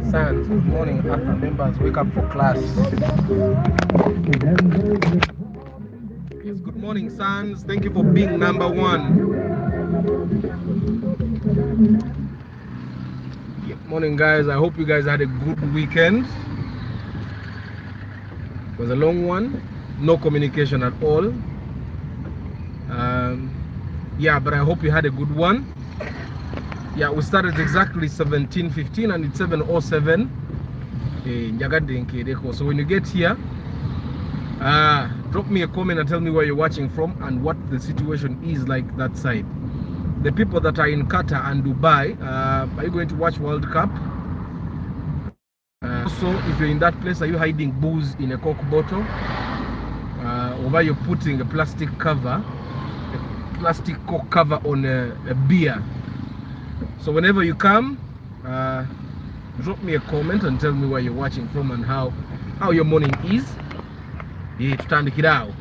Sons, good morning. Alpha members, wake up for class. Yes, good morning, Sons. Thank you for being number one. Good morning, guys. I hope you guys had a good weekend. It was a long one. No communication at all. Yeah, but I hope you had a good one. Yeah, we started exactly 17:15 and it's 7:07. So when you get here, drop me a comment and tell me where you're watching from and what the situation is like that side. The people that are in Qatar and Dubai, are you going to watch World Cup? Also, if you're in that place, are you hiding booze in a Coke bottle? Or are you putting a plastic Coke cover on a beer? So whenever you come, drop me a comment and tell me where you're watching from and how your morning is. Yeah, tutandike awo.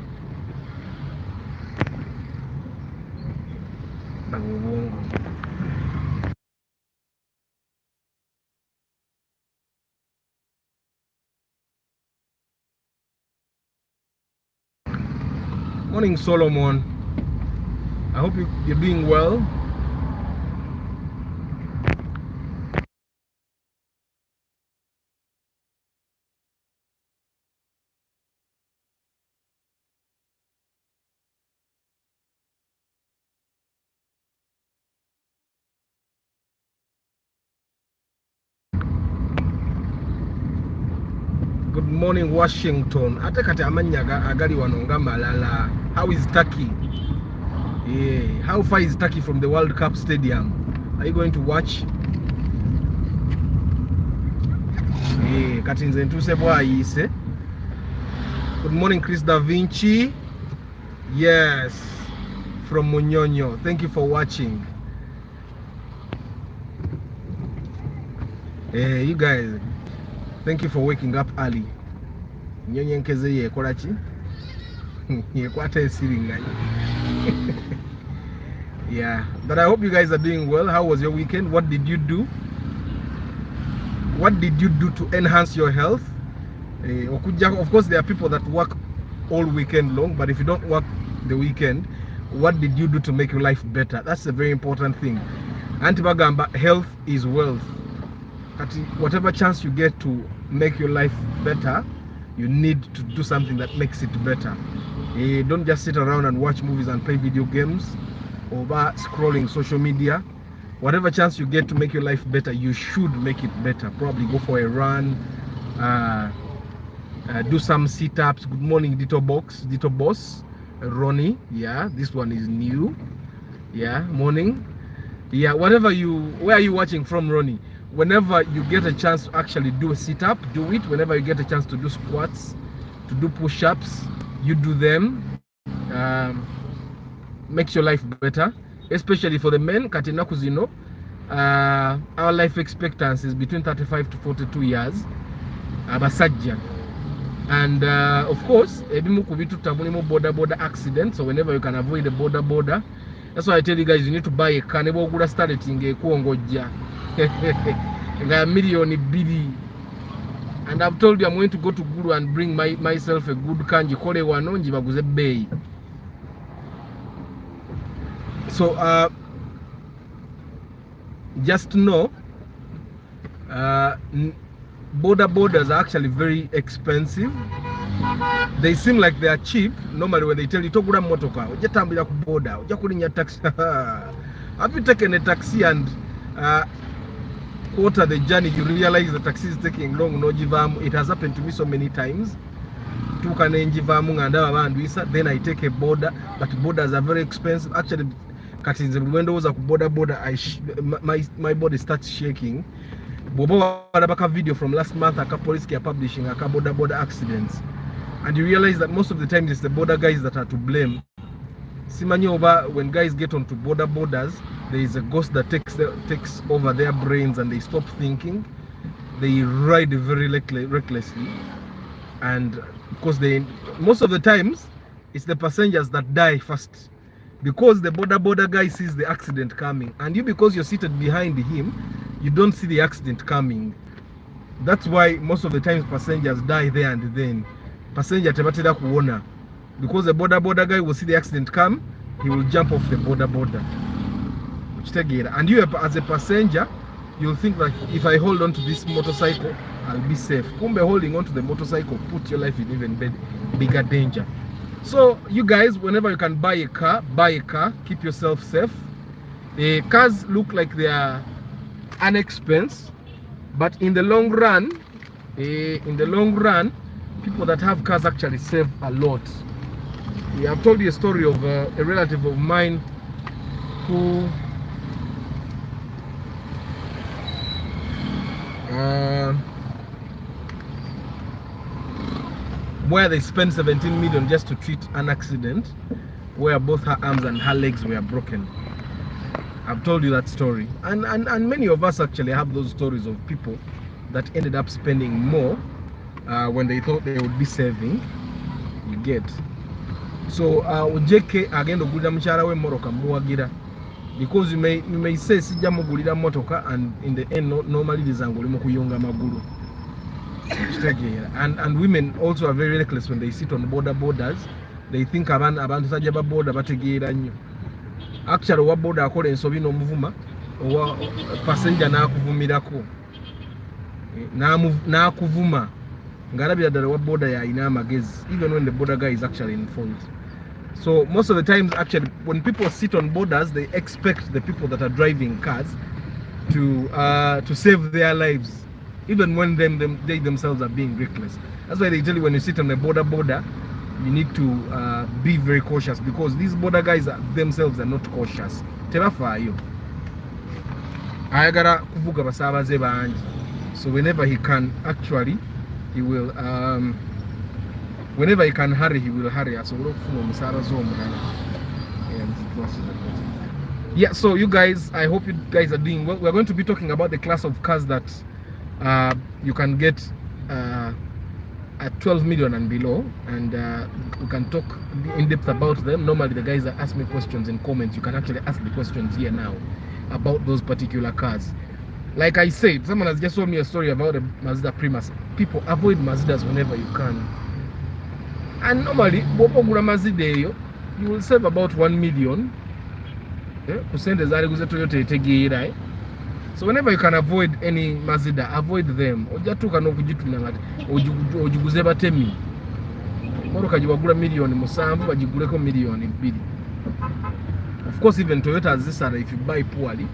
Morning, Solomon. I hope you're doing well. Good morning, Washington. Ate kati amanya agali wanonga malala. How is Turkey? Yeah. How far is Turkey from the World Cup stadium? Are you going to watch? Yeah. Kati nze ntuse bwayise. Good morning, Chris Da Vinci. Yes. From Munyonyo. Thank you for watching. Hey, you guys. Thank you for waking up early. Nyonyenkeze yekola ki? Yekwata esiringanya. Yeah, but I hope you guys are doing well. How was your weekend? What did you do? What did you do to enhance your health? Of course, there are people that work all weekend long, but if you don't work the weekend, what did you do to make your life better? That's a very important thing. Antibagamba, health is wealth. Whatever chance you get to make your life better, you need to do something that makes it better. Don't just sit around and watch movies and play video games or scrolling social media. Whatever chance you get to make your life better, you should make it better. Probably go for a run, do some sit-ups. Good morning, Dito Boss, Ronnie. Yeah, this one is new. Yeah, morning. Yeah, where are you watching from, Ronnie? Whenever you get a chance to actually do a sit-up, do it. Whenever you get a chance to do squats, to do push-ups, you do them. Makes your life better, especially for the men. Katina Kuzino, our life expectancy is between 35 to 42 years. Abasajja. And of course, ebimu kubitu tabulimo border accident. So whenever you can avoid the border, that's why I tell you guys, you need to buy a car. Nebo gula starting kuongoja. Nga million bili. And I've told you I'm going to go to Guru and bring myself a good kanji kole wano njibaguze bay. So just know borders are actually very expensive. They seem like they are cheap normally when they tell you togura motoka ojatambira ku border ojakulinya taxi. Have you taken a taxi and quarter the journey you realize the taxi is taking long? No jivamu. It has happened to me so many times. Then I take a border, but borders are very expensive. Actually, my body starts shaking. A video from last month, police are publishing a border accidents, and you realize that most of the time it's the border guys that are to blame. Simanyoba, when guys get onto borders, there is a ghost that takes over their brains and they stop thinking. They ride very recklessly, and because most of the times it's the passengers that die first, because the border guy sees the accident coming, and you, because you're seated behind him, you don't see the accident coming. That's why most of the times passengers die there and then. Passenger tebatera kuona, because the border guy will see the accident come, he will jump off the border. And you as a passenger, you'll think like, if I hold on to this motorcycle, I'll be safe. Kumbe holding on to the motorcycle put your life in even bigger danger. So you guys, whenever you can buy a car, keep yourself safe. Cars look like they are an expense, but in the long run, people that have cars actually save a lot. I've told you a story of a relative of mine who where they spent 17 million just to treat an accident where both her arms and her legs were broken. I've told you that story, and many of us actually have those stories of people that ended up spending more when they thought they would be saving. You get. So JK agenda ogulira mukyala we moroka muwagira, because you may say sijja mugulira motoka, and in the end nomaliriza nga oli mu kuyunga magulu. And women also are very reckless when they sit on borders. They think abantu sajja ba border bategeera nnyo. Actually wa border akola ensobi n'omuvuma owa passenger n'akuvumirako n'akuvuma ngalabira ddala wa border yalina amagezi, even when the border guy is actually in fault. So most of the times, actually, when people sit on borders, they expect the people that are driving cars to save their lives, even when they themselves are being reckless. That's why they tell you when you sit on the border, you need to be very cautious, because these border guys themselves are not cautious. Tebafaayo. Ayagala kuvuga basabaze bangi. So whenever he can, actually, he will. Whenever he can hurry, he will hurry. Yeah, so you guys, I hope you guys are doing well. We're going to be talking about the class of cars that you can get at 12 million and below, and we can talk in depth about them. Normally the guys that ask me questions in comments, you can actually ask the questions here now about those particular cars. Like I said, someone has just told me a story about a Mazda Primus. People, avoid Mazdas whenever you can. And normally, you will save about 1 million. So whenever you can avoid any Mazda, avoid them. Of course, even Toyota has this, if you buy poorly,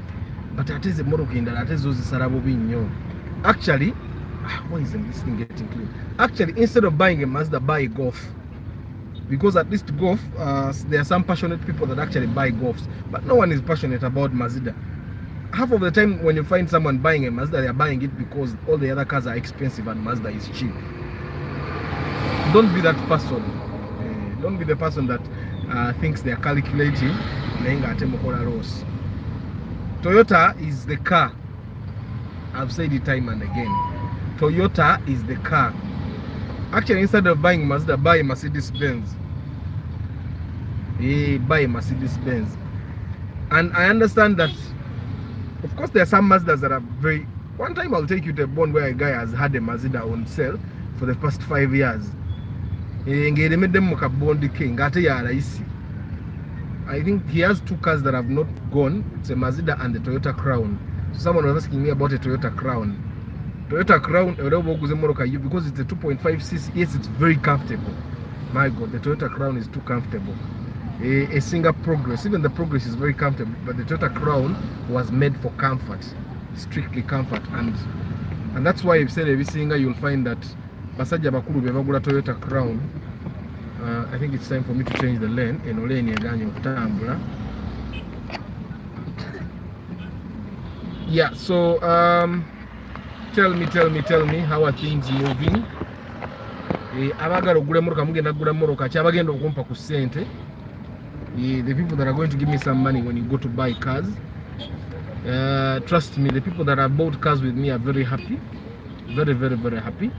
but at least the Morocco in that, at least those Sarabo. Actually, why isn't this thing getting clean? Actually, instead of buying a Mazda, buy a Golf. Because at least Golf, there are some passionate people that actually buy Golfs, but no one is passionate about Mazda. Half of the time when you find someone buying a Mazda, they are buying it because all the other cars are expensive and Mazda is cheap. Don't be that person. Don't be the person that thinks they are calculating. Toyota is the car. I've said it time and again. Toyota is the car. Actually, instead of buying Mazda, buy a Mercedes-Benz. Buy a Mercedes-Benz. And I understand that, of course, there are some Mazdas that are very... One time I'll take you to a bond where a guy has had a Mazda on sale for the past 5 years. I think he has 2 cars that have not gone. It's a Mazda and the Toyota Crown. So someone was asking me about a Toyota Crown. Toyota Crown, because it's a 2.5cc, yes, it's very comfortable. My God, the Toyota Crown is too comfortable. A Singer Progress, even the Progress is very comfortable, but the Toyota Crown was made for comfort, strictly comfort, and that's why I've said every Singer you'll find that Basaja Bakuru Bevagula Toyota Crown. I think it's time for me to change the lane. Yeah, so tell me how are things moving? Abagala ogula moroka mugenda gula moroka kyabagenda okumpa ku sente. The people that are going to give me some money when you go to buy cars, trust me, the people that have bought cars with me are very happy, very happy.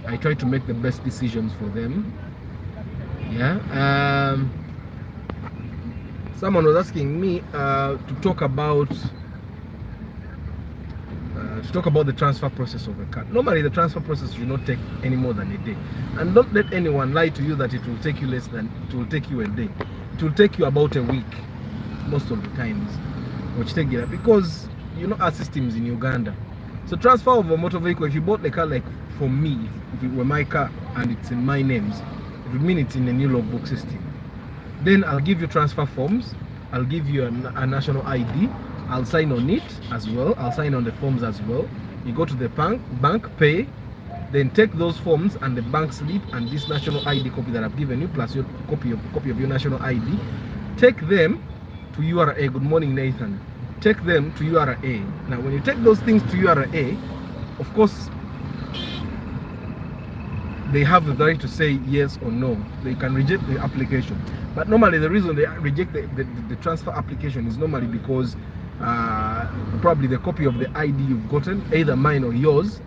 I try to make the best decisions for them. Yeah. Someone was asking me to talk about to talk about the transfer process of a car. Normally the transfer process should not take any more than a day, and don't let anyone lie to you that it will take you less than, it will take you a day. It will take you about a week most of the times, which take it, because you know our systems in Uganda. So transfer of a motor vehicle, if you bought the car, like for me, if it were my car and it's in my names, it would mean it's in a new logbook system. Then I'll give you transfer forms, I'll give you a national ID, I'll sign on it as well, I'll sign on the forms as well. You go to the bank, pay, then take those forms and the bank slip and this national ID copy that I've given you, plus your copy of your national ID, take them to URA. Good morning, Nathan. Take them to URA. Now when you take those things to URA, of course they have the right to say yes or no. They can reject the application, but normally the reason they reject the transfer application is normally because probably the copy of the ID you've gotten, either mine or yours,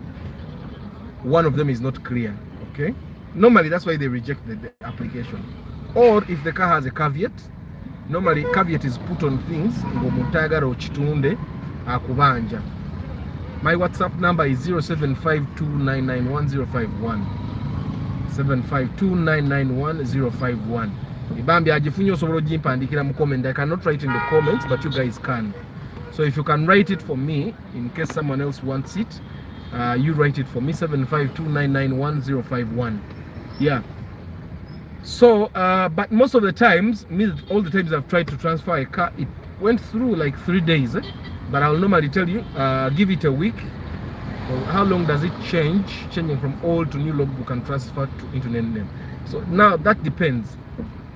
one of them is not clear. Okay, normally that's why they reject the application. Or if the car has a caveat, normally caveat is put on things ng'omutayagala okitunde akubanja. My WhatsApp number is 0752991051. 0752991051. Ibambi ajifunye osobola ogimpandikira mu comment. I cannot write in the comments, but you guys can. So if you can write it for me in case someone else wants it, you write it for me. 0752991051. Yeah. So but most of the times, all the times I've tried to transfer a car, it went through like 3 days, but I'll normally tell you, give it a week. Well, how long does it changing from old to new logbook and transfer into name? So now that depends.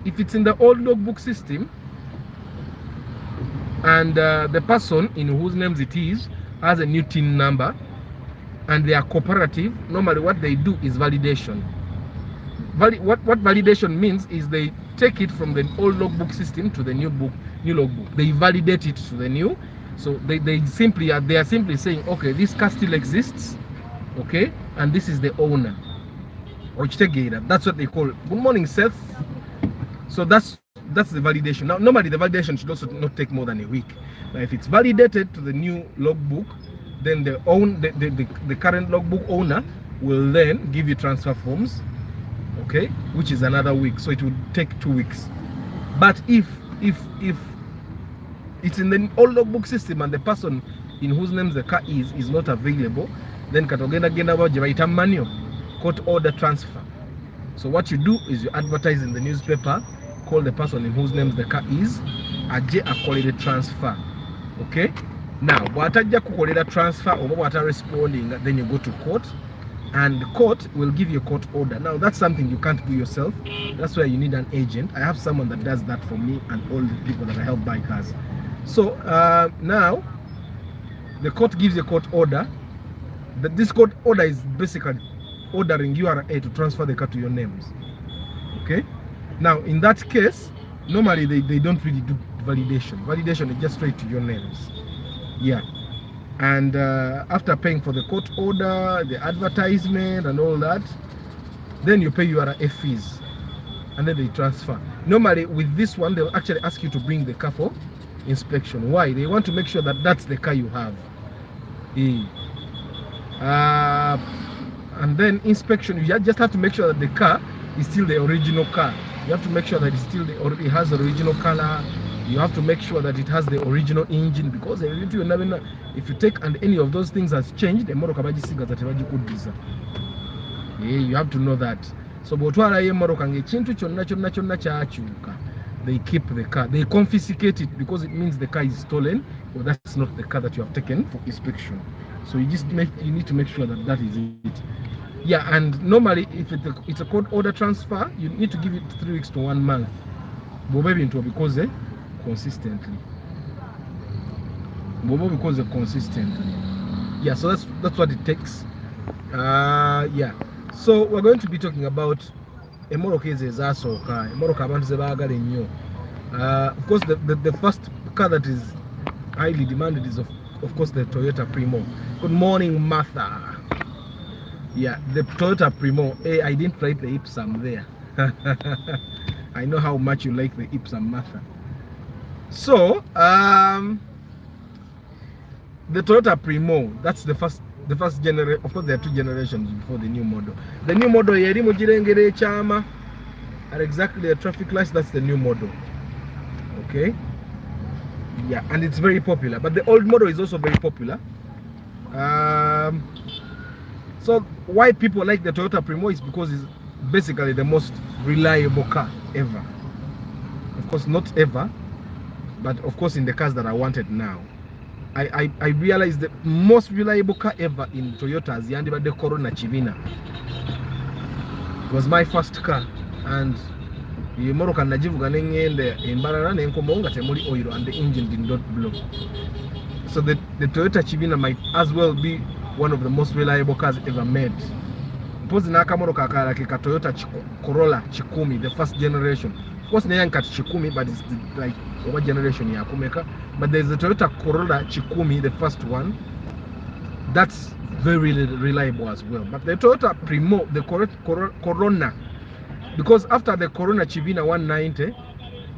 If it's in the old logbook system and the person in whose names it is has a new TIN number and they are cooperative, normally what they do is validation. What validation means is they take it from the old logbook system to the new logbook. They validate it to the new. So they are simply saying, okay, this car still exists, okay, and this is the owner. That's what they call it. Good morning, Seth. So that's the validation. Now normally the validation should also not take more than a week. Now if it's validated to the new logbook, then the current logbook owner will then give you transfer forms, okay, which is another week. So it will take 2 weeks. But if it's in the old logbook system and the person in whose names the car is not available, then katogenda baita manual court order transfer. So what you do is you advertise in the newspaper, call the person in whose names the car is, aje akolere transfer. Okay, now bwatajja kukolera transfer oba bwata responding, then you go to court and the court will give you a court order. Now that's something you can't do yourself. That's why you need an agent. I have someone that does that for me and all the people that I help buy cars. So now the court gives a court order. This court order is basically ordering URA to transfer the car to your names. Okay, now in that case normally they don't really do validation. Validation is just straight to your names. Yeah. And after paying for the court order, the advertisement and all that, then you pay URA fees and then they transfer. Normally with this one they'll actually ask you to bring the car for inspection. Why? They want to make sure that that's the car you have. And then inspection, you just have to make sure that the car is still the original car. You have to make sure that it has the original color. You have to make sure that it has the original engine, because if you take and any of those things has changed, you have to know that. So they keep the car, they confiscate it because it means the car is stolen, or that's not the car that you have taken for inspection. So you need to make sure that is it. Yeah, and normally if it's a court order transfer, you need to give it 3 weeks to 1 month. Because consistently. Yeah, so that's what it takes. Yeah. So we're going to be talking about emoroka ezasooka, emoroka abantu ze baagala ennyo. Of course the first car that is highly demanded is of course the Toyota Premio. Good morning, Martha. Yeah, the Toyota Premio. Hey, I didn't write the Ipsum there. I know how much you like the Ipsum, Martha. So the Toyota Premio, that's the first generation. Of course, there are 2 generations before the new model. The new model yerimu jirengere chama are exactly the traffic lights. That's the new model. Okay. Yeah, and it's very popular. But the old model is also very popular. So why people like the Toyota Premio is because it's basically the most reliable car ever. Of course, not ever, but of course in the cars that I wanted now. I realized the most reliable car ever in Toyota is the Corona Chivina. It was my first car, and yimoroka najivuga nengende embarara nenkomonga temuli oil and the engine did not blow. So the Toyota Chivina might as well be one of the most reliable cars ever made. Pozi nakamoroka kala ke Toyota Corolla Chikumi, the first generation. Of course nayan kat Chikumi, but it's like over generation ya kumeka. But there's the Toyota Corolla Chikumi, the first one. That's very reliable as well. But the Toyota Premio, the Corona, because after the Corona Chivina 190,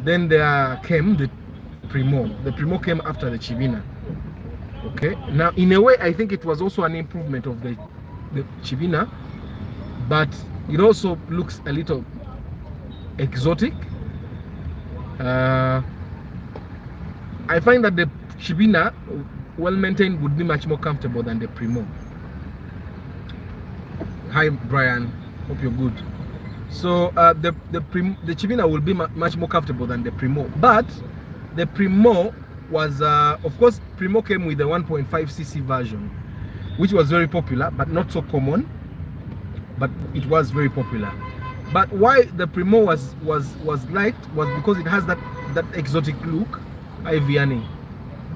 then there came the Premio. The Premio came after the Chivina. Okay. Now, in a way, I think it was also an improvement of the Chivina, but it also looks a little exotic. I find that the Chivina, well maintained, would be much more comfortable than the Premio. Hi Brian, hope you're good. So the Chivina will be much more comfortable than the Premio, but the Premio was of course Premio came with the 1.5cc version, which was very popular but not so common, but it was very popular. But why the Premio was liked was because it has that exotic look. Iviani,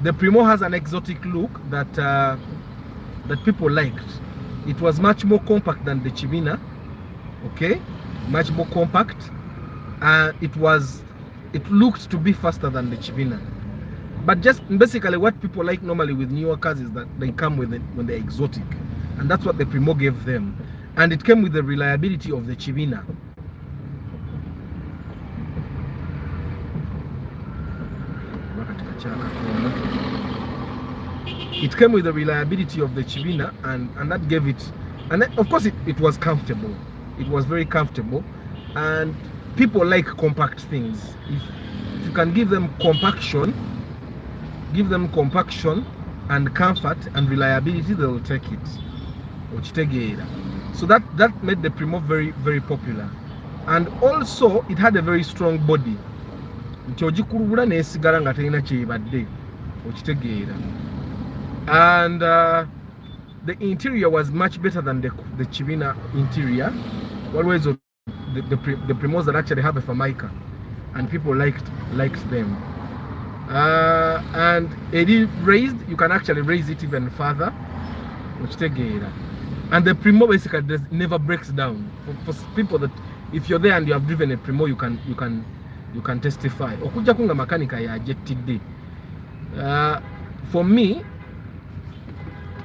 the Premio has an exotic look that that people liked. It was much more compact than the Chivina. Okay, much more compact, and it looked to be faster than the Chivina. But just basically what people like normally with newer cars is that they come with it when they're exotic, and that's what the Premio gave them, and it came with the reliability of the Chivina. It came with the reliability of the Chivina, and that gave it, and then, of course it was comfortable. It was very comfortable, and people like compact things. If you can give them compaction and comfort and reliability, they will take it. So that made the Premio very, very popular, and also it had a very strong body. And the interior was much better than the Chivina interior. Always the Premios that actually have a Formica, and people liked them. And it raised, you can actually raise it even further. And the Premio basically never breaks down. For people that, if you're there and you have driven a Premio, you can testify. Okuja kunga makanika ya jetide. For me,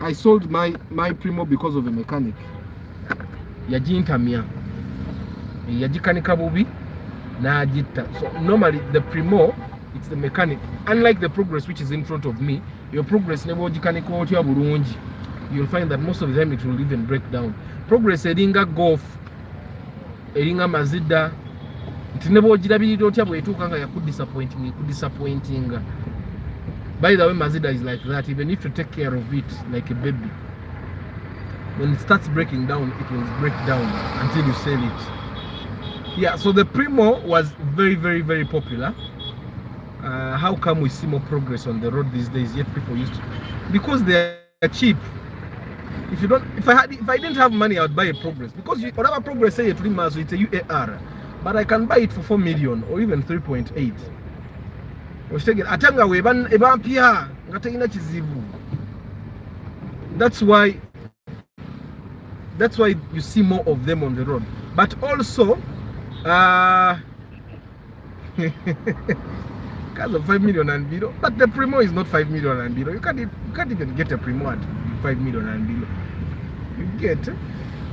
I sold my Premio because of a mechanic. Yajintamia. Yajikanika bubi na ajita. So normally the Premio, it's the mechanic. Unlike the Progress, which is in front of me, your Progress never jikanika otia burunji. You'll find that most of the time it will even break down. Progress eringa Golf, eringa Mazda. It never jirabiri otia bwetuka nga disappointing. By the way, Mazda is like that. Even if you take care of it like a baby, when it starts breaking down, it will break down until you sell it. Yeah, so the Premio was very, very, very popular. How come we see more Progress on the road these days? Yet people used to, because they are cheap. If I didn't have money, I would buy a Progress, because whatever Progress say it's a UAR, but I can buy it for 4 million or even 3.8. That's why you see more of them on the road. But also because of 5 million and below. But the Premio is not 5 million and below. You can't even get a Premio at 5 million and below. You get.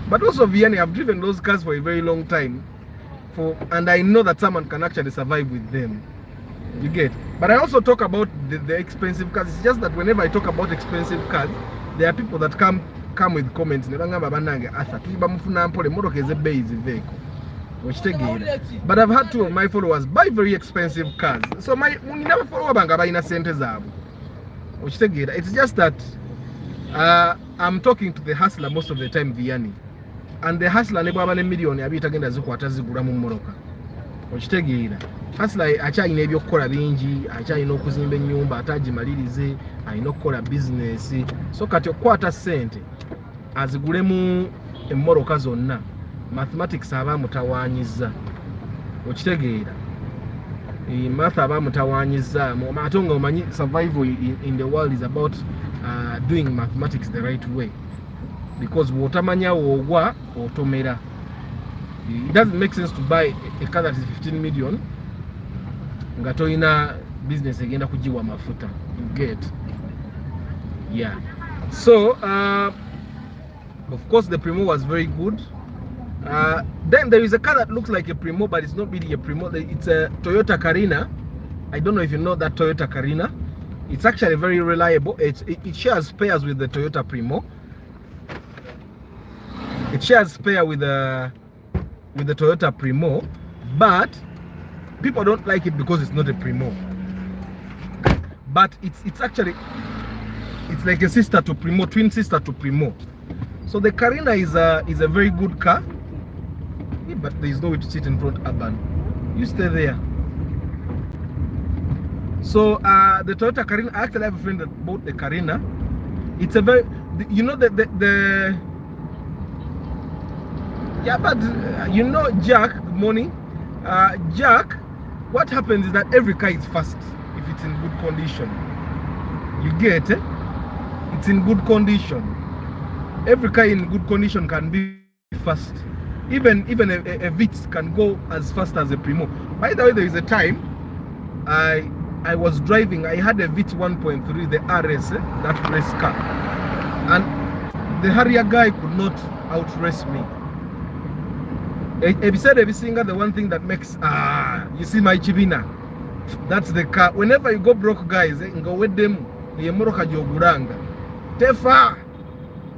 But also Vianney, I've driven those cars for a very long time, and I know that someone can actually survive with them. You get. But I also talk about the expensive cars. It's just that whenever I talk about expensive cars, there are people that come with comments. But I've had two of my followers buy very expensive cars. So my never follow it's just that I'm talking to the hustler most of the time, Vianney. And the hustler never have a million abitagenda zikwata zigura mu mmoroka. Okitegeera. Hustler akyalina ebyokukola bingi, akyalina okuzimba ennyumba, atagimalirize, alina okukola business. So kati okukwata ssente azigulemu emmoroka zonna. Mathematics aba mutawanyiza. Okitegeera. Math aba mutawanyiza. Ate nga omanyi survival in the world is about doing mathematics the right way. Because wotamanya wogwa otomera. It doesn't make sense to buy a car that is 15 million nga toyina business egenda kujiwa mafuta. You get? Yeah. So of course the Premio was very good. Then there is a car that looks like a Premio, but it's not really a Premio. It's a Toyota Carina. I don't know if you know that Toyota Carina. It's actually very reliable. It shares spares with the Toyota Premio. It shares spare with the Toyota Premio, but people don't like it because it's not a Premio. But it's actually like a sister to Premio, twin sister to Premio. So the Carina is a very good car, but there is no way to sit in front, Urban. You stay there. So the Toyota Carina, I actually have a friend that bought the Carina. It's a very, you know, the yeah, but you know, Jack, good morning. Jack, what happens is that every car is fast if it's in good condition. You get it? It's in good condition. Every car in good condition can be fast. Even a Vista can go as fast as a Premio. By the way, there is a time I was driving. I had a Vista 1.3, the RS, that race car, and the Harrier guy could not outrace me. He said every single the one thing that makes you see my Chibina. That's the car. Whenever you go broke, guys, go with them. The Moroka Joguranga. Tefa.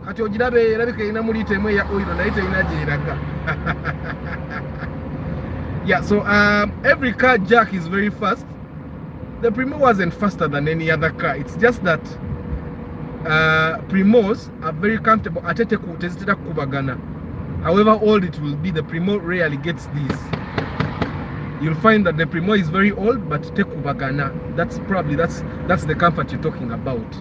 Kati ojirabe rabike ina muri temwe ya oil na ite ina jiraka. Yeah, so every car Jack is very fast. The Premio wasn't faster than any other car. It's just that Premios are very comfortable. Atete kutezitira kubagana. However old it will be, the Premio rarely gets this. You'll find that the Premio is very old, but tekubagana. That's the comfort you're talking about.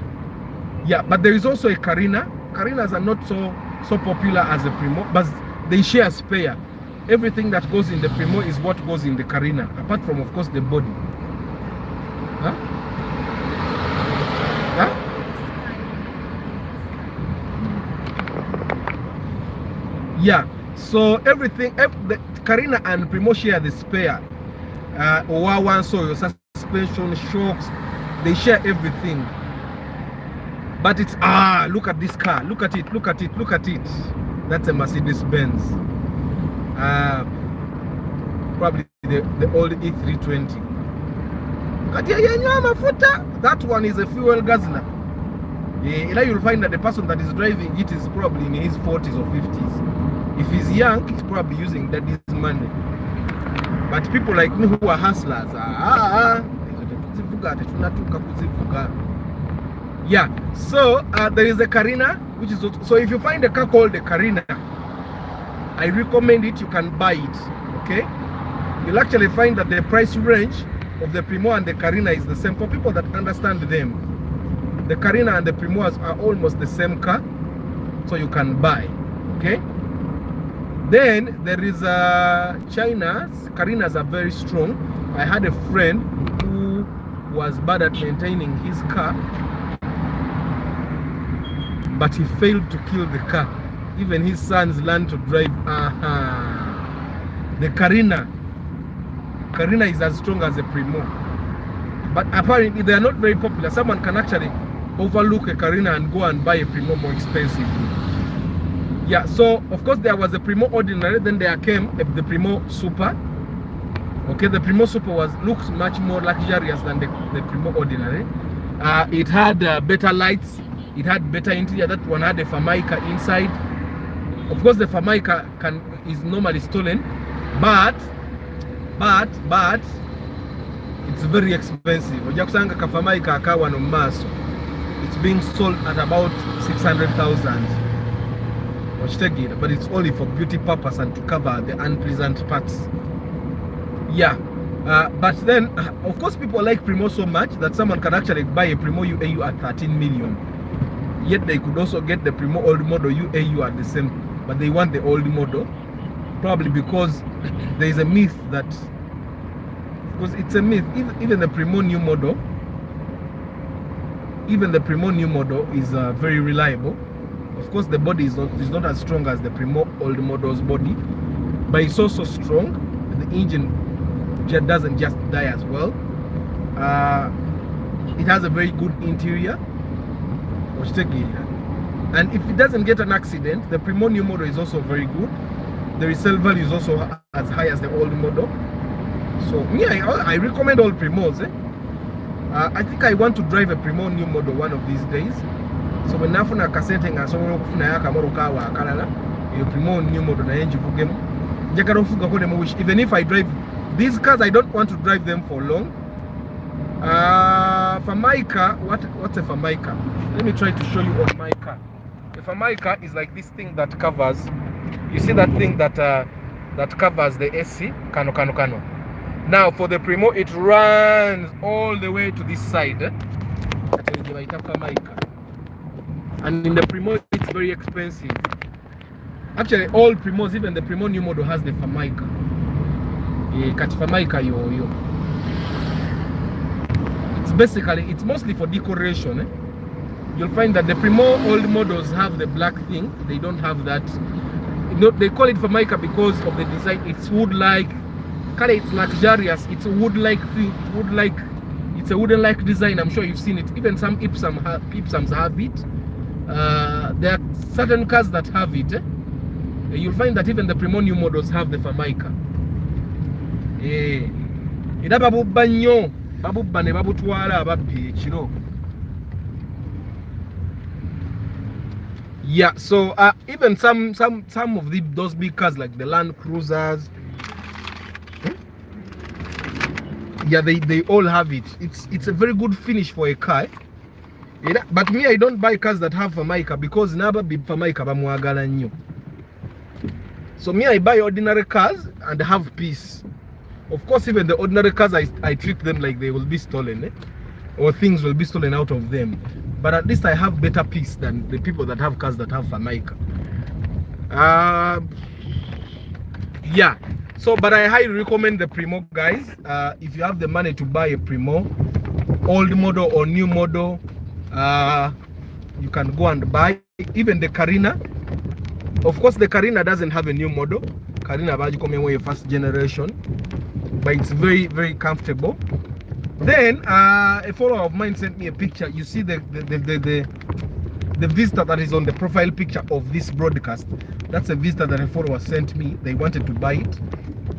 Yeah, but there is also a Carina. Carinas are not so popular as a Premio, but they share spare. Everything that goes in the Premio is what goes in the Carina, apart from, of course, the body. Huh? Huh? Yeah, so everything, the Carina and Premio share the spare. One, so your suspension, shocks, they share everything. But it's, look at this car, look at it. That's a Mercedes-Benz. Probably the old E320. That one is a fuel guzzler. You'll find that the person that is driving it is probably in his 40s or 50s. If he's young, he's probably using that this money. But people like me who are hustlers, yeah. So there is a Carina, which is also, so if you find a car called the Carina, I recommend it. You can buy it. Okay, you'll actually find that the price range of the Premio and the Carina is the same. For people that understand them, the Carina and the Premios are almost the same car, so you can buy. Okay. Then there is China's. Carinas are very strong. I had a friend who was bad at maintaining his car, but he failed to kill the car. Even his sons learned to drive. The Carina is as strong as a Premio, but apparently they are not very popular. Someone can actually overlook a Carina and go and buy a Premio more expensively. Yeah, so of course there was a Premio Ordinary, then there came the Premio Super. Okay, the Premio Super looked much more luxurious than the Premio Ordinary. It had better lights. It had better interior. That one had a Formica inside. Of course, the Formica is normally stolen, but it's very expensive. Ojakusanga ka Formica akawa no maso. It's being sold at about 600,000. But it's only for beauty purpose and to cover the unpleasant parts. Yeah, but then of course people like Premio so much that someone can actually buy a Premio UAU at 13 million. Yet they could also get the Premio old model UAU at the same, but they want the old model, probably because there is a myth that, because it's a myth, even the Premio new model, is very reliable. Of course, the body is not as strong as the Premio old model's body, but it's also strong. The engine doesn't just die as well. It has a very good interior. And if it doesn't get an accident, the Premio new model is also very good. The resale value is also as high as the old model. So me, I recommend all Premios. I think I want to drive a Premio new model one of these days. So when nafuna kasete nga somo kufuna yaka moroka wa kalala, a Premio new model na enji bugemu. Jakaro fuga kone mo wish. Even if I drive these cars, I don't want to drive them for long. Formica, what's a Formica? Let me try to show you on my car. A Formica is like this thing that covers. You see that thing that covers the SC kano. Now for the Premio, it runs all the way to this side. And in the Premio, it's very expensive. Actually, all Premios, even the Premio new model has the Formica. Formica yo. It's mostly for decoration. You'll find that the Premio old models have the black thing. They don't have that. They call it Formica because of the design. It's wood-like. It's luxurious. It's a wood-like thing. It's a wooden-like design. I'm sure you've seen it. Even some Ipsums have it. There are certain cars that have it. You'll find that even the Premio new models have the Formica. Yeah, so even some of those big cars like the Land Cruisers, yeah, they all have it. It's a very good finish for a car. But me, I don't buy cars that have Formica because never be Formica bamwagala nnyo. So me, I buy ordinary cars and have peace. Of course, even the ordinary cars, I treat them like they will be stolen, or things will be stolen out of them. But at least I have better peace than the people that have cars that have Formica. Yeah. So, but I highly recommend the Premio, guys. If you have the money to buy a Premio, old model or new model, you can go and buy. Even the Carina. Of course, the Carina doesn't have a new model. Carina Bajikomeway first generation, but it's very, very comfortable. Then a follower of mine sent me a picture. You see the Vista that is on the profile picture of this broadcast. That's a Vista that a follower sent me. They wanted to buy it.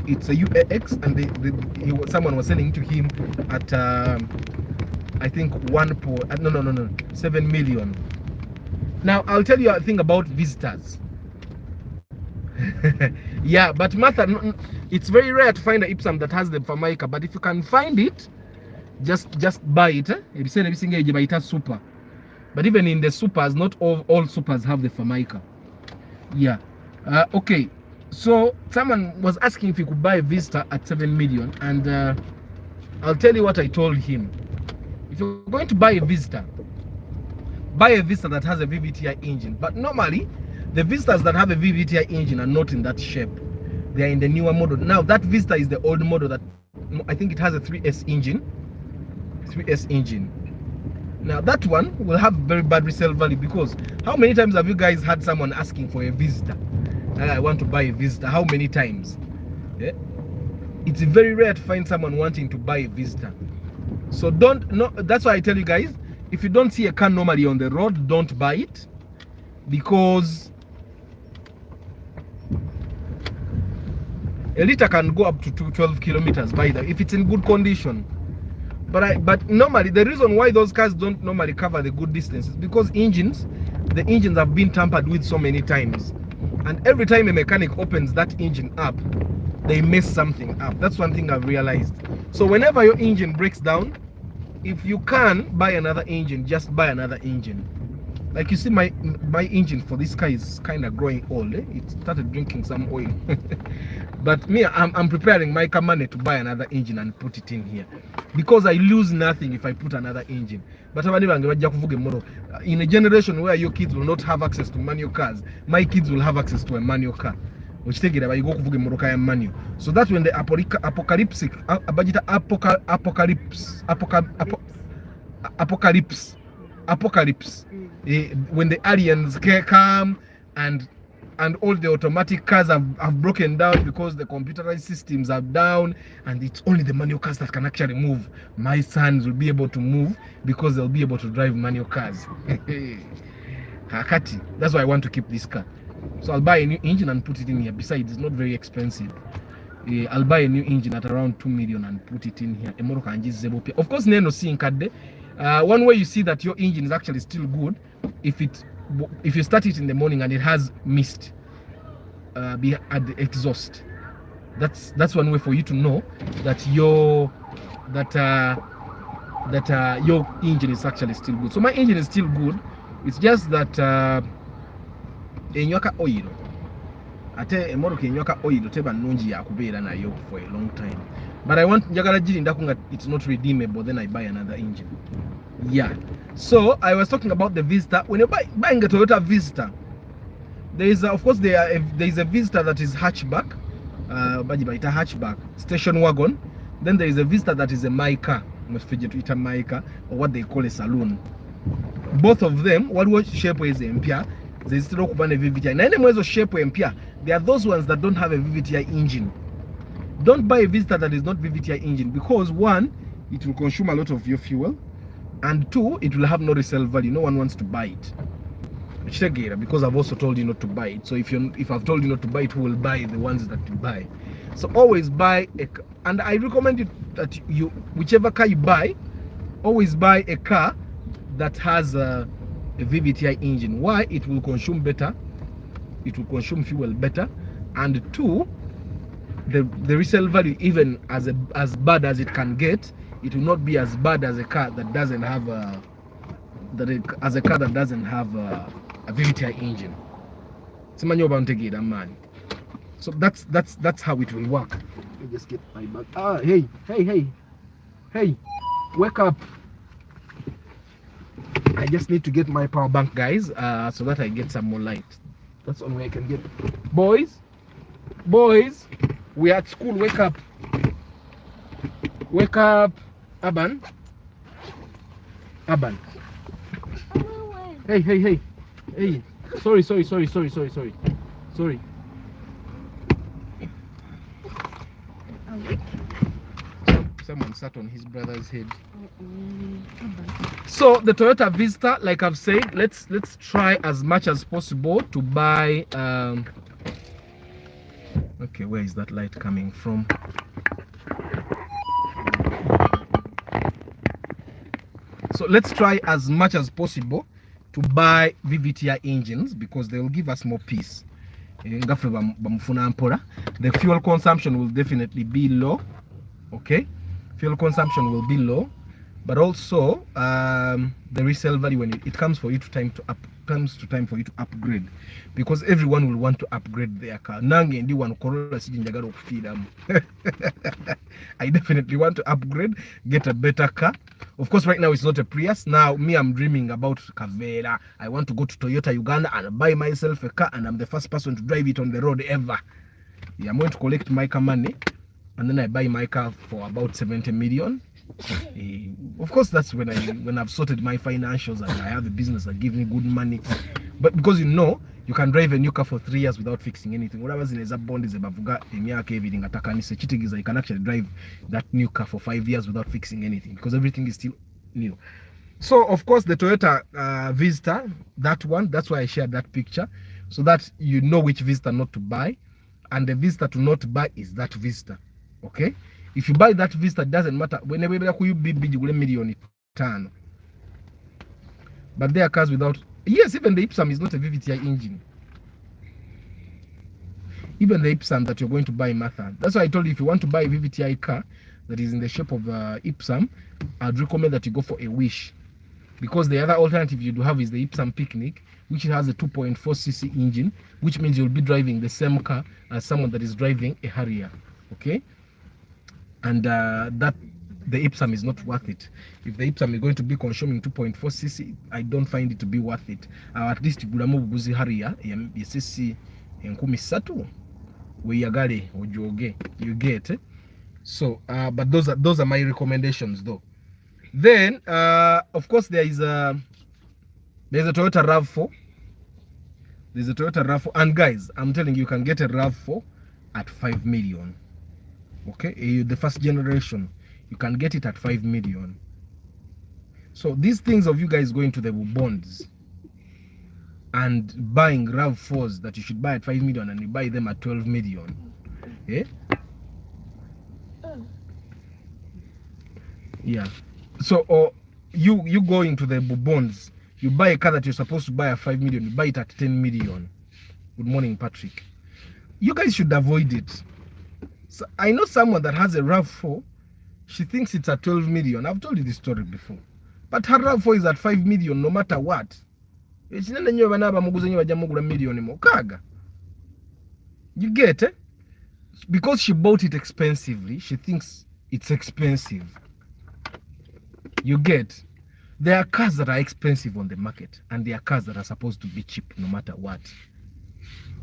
It's a UAX, and someone was selling it to him at I think 7 million. Now I'll tell you a thing about Vistas. Yeah, but Martha, it's very rare to find an Ipsum that has the Formica, but if you can find it, just buy it. Super. But even in the supers, not all supers have the Formica. Yeah. Okay. So someone was asking if he could buy a Vista at 7 million, and I'll tell you what I told him. If you're going to buy a Vista that has a VVTi engine. But normally, the Vistas that have a VVTi engine are not in that shape. They are in the newer model. Now, that Vista is the old model that I think it has a 3S engine. Now, that one will have very bad resale value, because how many times have you guys had someone asking for a Vista? I want to buy a Vista. How many times? Yeah? It's very rare to find someone wanting to buy a Vista. So that's why I tell you guys, if you don't see a car normally on the road, don't buy it, because A liter can go up to 12 kilometers by the if it's in good condition. But normally the reason why those cars don't normally cover the good distance is because the engines have been tampered with so many times, and every time a mechanic opens that engine up, they mess something up. That's one thing I've realized. So whenever your engine breaks down, if you can buy another engine, just buy another engine. Like you see, my engine for this car is kind of growing old. It started drinking some oil. But me, I'm preparing my car money to buy another engine and put it in here, because I lose nothing if I put another engine. But in a generation where your kids will not have access to manual cars, my kids will have access to a manual car. Which take it about you go kuvuge moroka ya manual. So that when the apocalypse, when the aliens come and all the automatic cars have broken down because the computerized systems are down, and it's only the manual cars that can actually move. My sons will be able to move because they'll be able to drive manual cars. Hakati. That's why I want to keep this car. So I'll buy a new engine and put it in here. Besides, it's not very expensive. I'll buy a new engine at around 2 million and put it in here. Of course, one way you see that your engine is actually still good, if you start it in the morning and it has mist at the exhaust, that's one way for you to know that your engine is actually still good. So my engine is still good. It's just that enywaka oil ate emoroka enywaka oil teba nungi yakubeera nayo for a long time, but I want njagala girinda kunga it's not redeemable, then I buy another engine. Yeah, so I was talking about the Vista. When you're buying a Toyota Vista, there is of course there is a Vista that is hatchback, hatchback station wagon. Then there is a Vista that is a Mica, or what they call a saloon. Both of them, what shape is empia, they still a VVTi. Na ene mwezo shape empia, there are those ones that don't have a VVTi engine. Don't buy a Vista that is not VVTi engine, because one, it will consume a lot of your fuel, and two, it will have no resale value. No one wants to buy it. Because I've also told you not to buy it. So if I've told you not to buy it, who will buy the ones that you buy? So always buy and I recommend you that whichever car you buy, always buy a car that has a VVTi engine. Why? It will consume better, it will consume fuel better, and two, the resale value, even as bad as it can get, it will not be as bad as a car that doesn't have a VVTi engine. So that's how it will work. Let me just get my bag. Hey, wake up. I just need to get my power bank, guys, so that I get some more light. That's the only way I can get. Boys, we are at school. Wake up. Aban. Hey. Sorry. Someone sat on his brother's head. So the Toyota Vista, like I've said, let's try as much as possible to buy. Okay, where is that light coming from? So let's try as much as possible to buy VVTi engines, because they will give us more peace. The fuel consumption will definitely be low. Okay, fuel consumption will be low, but also the resale value, when it comes for you to time for you to upgrade, because everyone will want to upgrade their car. Nange ndi one Corsa sijinjagala okufira. I definitely want to upgrade, get a better car. Of course, right now it's not a Prius. Now me, I'm dreaming about Kavera. I want to go to Toyota Uganda and buy myself a car, and I'm the first person to drive it on the road ever. Yeah, I'm going to collect my car money, and then I buy my car for about 70 million. Of course, that's when I've sorted my financials and I have a business that gives me good money. But because you can drive a new car for 3 years without fixing anything. Whatever is a bond is a bavuga emyaka everything atakanise chitigiza, you can actually drive that new car for 5 years without fixing anything, because everything is still new. So of course the Toyota Vista, that one, that's why I shared that picture, so that you know which Vista not to buy. and the Vista to not buy is that Vista. Okay, if you buy that Vista, it doesn't matter whenever you bid million turn. But there are cars without, yes, even the Ipsum is not a VVTi engine. Even the Ipsum that you're going to buy, Martha. That's why I told you, if you want to buy a VVTi car that is in the shape of Ipsum, I'd recommend that you go for a Wish. Because the other alternative you do have is the Ipsum Picnic, which has a 2.4cc engine, which means you'll be driving the same car as someone that is driving a Harrier. Okay? And that the Ipsum is not worth it. If the Ipsum is going to be consuming 2.4cc, I don't find it to be worth it. At least gulamu buguzi Harrier yesisi enkumi satu weyagale ojoge, you get it. So but those are my recommendations though. Then of course there's a Toyota Rav4. There's a Toyota Rav4, and guys, I'm telling you, you can get a Rav4 at 5 million. Okay, the first generation, you can get it at 5 million. So these things of you guys going to the bonds and buying Rav4s that you should buy at 5 million and you buy them at 12 million. Yeah? Yeah. So you go into the bonds, you buy a car that you're supposed to buy at 5 million, you buy it at 10 million. Good morning, Patrick. You guys should avoid it. So I know someone that has a Rav4. She thinks it's at 12 million. I've told you this story before. But her Rav4 is at 5 million no matter what. You get it? Because she bought it expensively, she thinks it's expensive. You get? There are cars that are expensive on the market, and there are cars that are supposed to be cheap no matter what.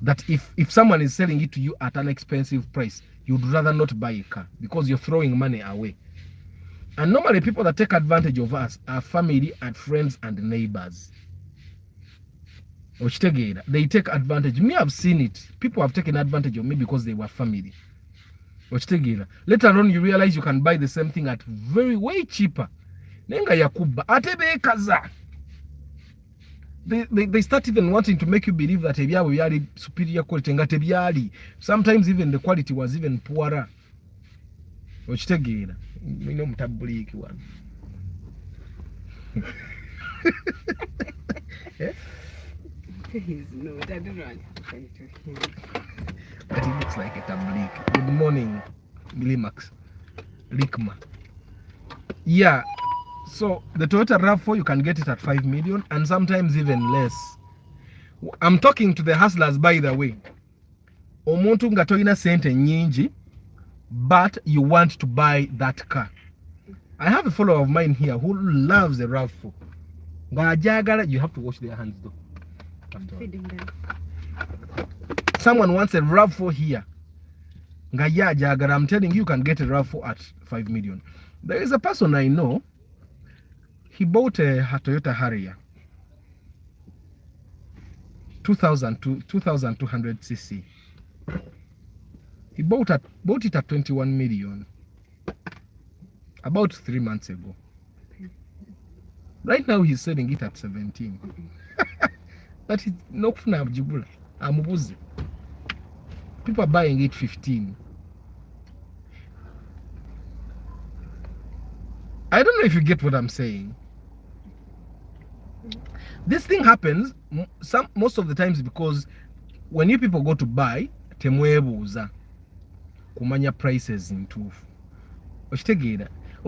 That if someone is selling it to you at an expensive price, you'd rather not buy a car because you're throwing money away. And normally people that take advantage of us are family and friends and neighbors. They take advantage. Me, I've seen it. People have taken advantage of me because they were family. Later on, you realize you can buy the same thing at way cheaper. They start even wanting to make you believe that we are superior quality. Sometimes even the quality was even poorer. We know mtabuliki one. No, that didn't run. But he looks like a tablik. Good morning, Limax. Likma. Yeah. So the Toyota Rav4, you can get it at 5 million and sometimes even less. I'm talking to the hustlers, by the way. Omuntu nga toyina sente nyingi, but you want to buy that car. I have a follower of mine here who loves the Rav4. You have to wash their hands though. Feeding them. Someone wants a Rav4 here. I'm telling you, you can get a Rav4 at 5 million. There is a person I know. He bought a Toyota Harrier, 2200cc. He bought it at 21 million about 3 months ago. Right now he's selling it at 17. But he's not jibula. People are buying it 15. I don't know if you get what I'm saying. This thing happens most of the times because when you people go to buy, temwebuza kumanya prices into. Of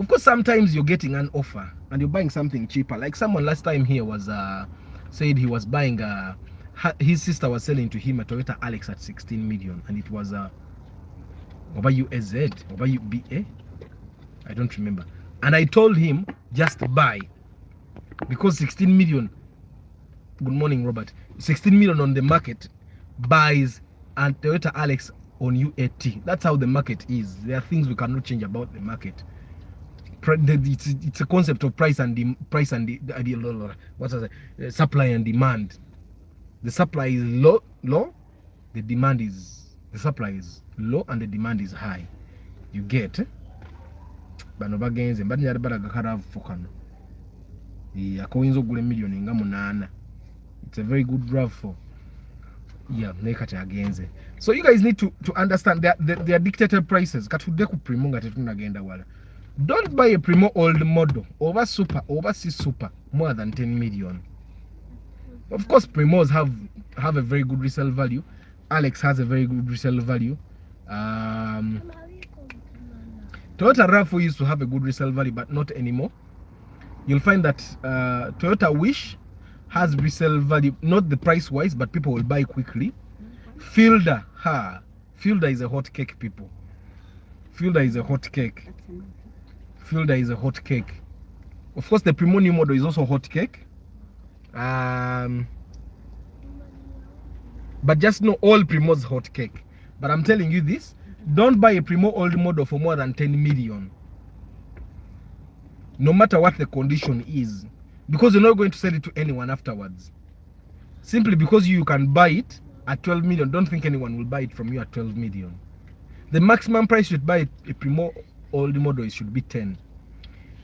course, sometimes you're getting an offer and you're buying something cheaper. Like someone last time here was said he was buying his sister was selling to him a Toyota Alex at 16 million, and it was over USZ, over UBA, I don't remember. And I told him just buy because 16 million. Good morning, Robert. 16 million on the market buys and Toyota Alex on UAT. That's how the market is. There are things we cannot change about the market. It's a concept of price and supply and demand. The supply is low. The supply is low and the demand is high. You get? It's a very good Rav4. Yeah, nekati agenze. So you guys need to understand that they are dictated prices. Katude ku Premio ngati tunagenda wala. Don't buy a Premio old model over super, over C super more than 10 million. Of course, Premios have a very good resale value. Alex has a very good resale value. Toyota Rav4 used to have a good resale value, but not anymore. You'll find that Toyota Wish has resale value, not the price wise, but people will buy quickly. Fielder is a hot cake, people. Fielder is a hot cake. Fielder is a hot cake. Of course, the Premio new model is also hot cake. But just know all Premio's hot cake. But I'm telling you this, don't buy a Premio old model for more than 10 million. No matter what the condition is. Because you're not going to sell it to anyone afterwards. Simply because you can buy it at 12 million, don't think anyone will buy it from you at 12 million. The maximum price you should buy a Premio old model should be 10.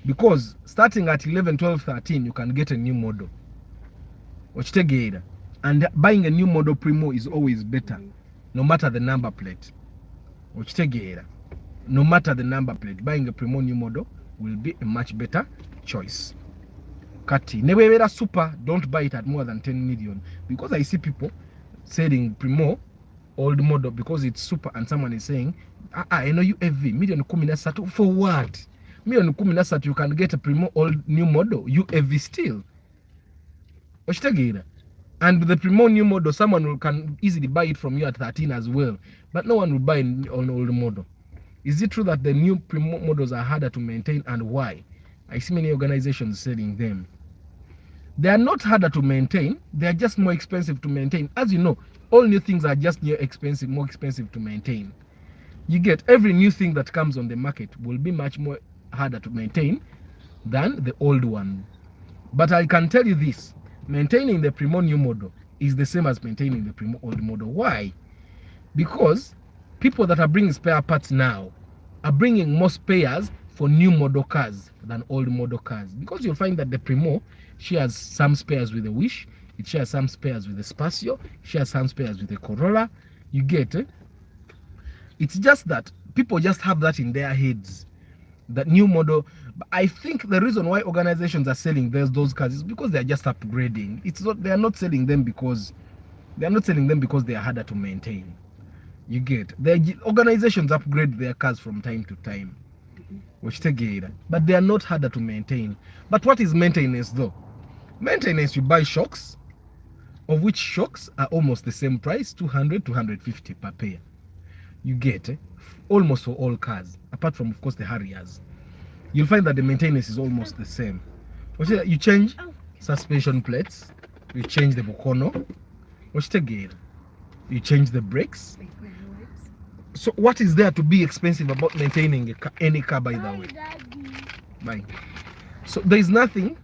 Because starting at 11, 12, 13, you can get a new model. And buying a new model Premio is always better, no matter the number plate. No matter the number plate, buying a Premio new model will be a much better choice. Kati, never super, don't buy it at more than 10 million. Because I see people selling Premio old model because it's super, and someone is saying, I know you UAV, million kumina satu, for what? Million kumina satu, you can get a Premio old new model, UAV still. And with the Premio new model, someone can easily buy it from you at 13 as well. But no one will buy an old model. Is it true that the new Premio models are harder to maintain, and why? I see many organizations selling them. They are not harder to maintain. They are just more expensive to maintain. As you know, all new things are just more expensive to maintain. You get every new thing that comes on the market will be much more harder to maintain than the old one. But I can tell you this, maintaining the Premio new model is the same as maintaining the Premio old model. Why? Because people that are bringing spare parts now are bringing more spares for new model cars than old model cars. Because you'll find that the Premio shares some spares with the Wish, it shares some spares with the Spacio, it shares some spares with the Corolla. You get it? It's just that people just have that in their heads, that new model. But I think the reason why organizations are selling those cars is because they are just upgrading. It's not, they are not selling them because they are harder to maintain. You get, the organizations upgrade their cars from time to time, but they are not harder to maintain. But what is maintenance though? Maintenance, you buy shocks, of which shocks are almost the same price, 200 250 per pair. You get almost for all cars, apart from of course the Harriers. You'll find that the maintenance is almost the same. You change suspension plates, you change the Bokono, you change the brakes. So what is there to be expensive about maintaining any car, by the way? Bye. So there is nothing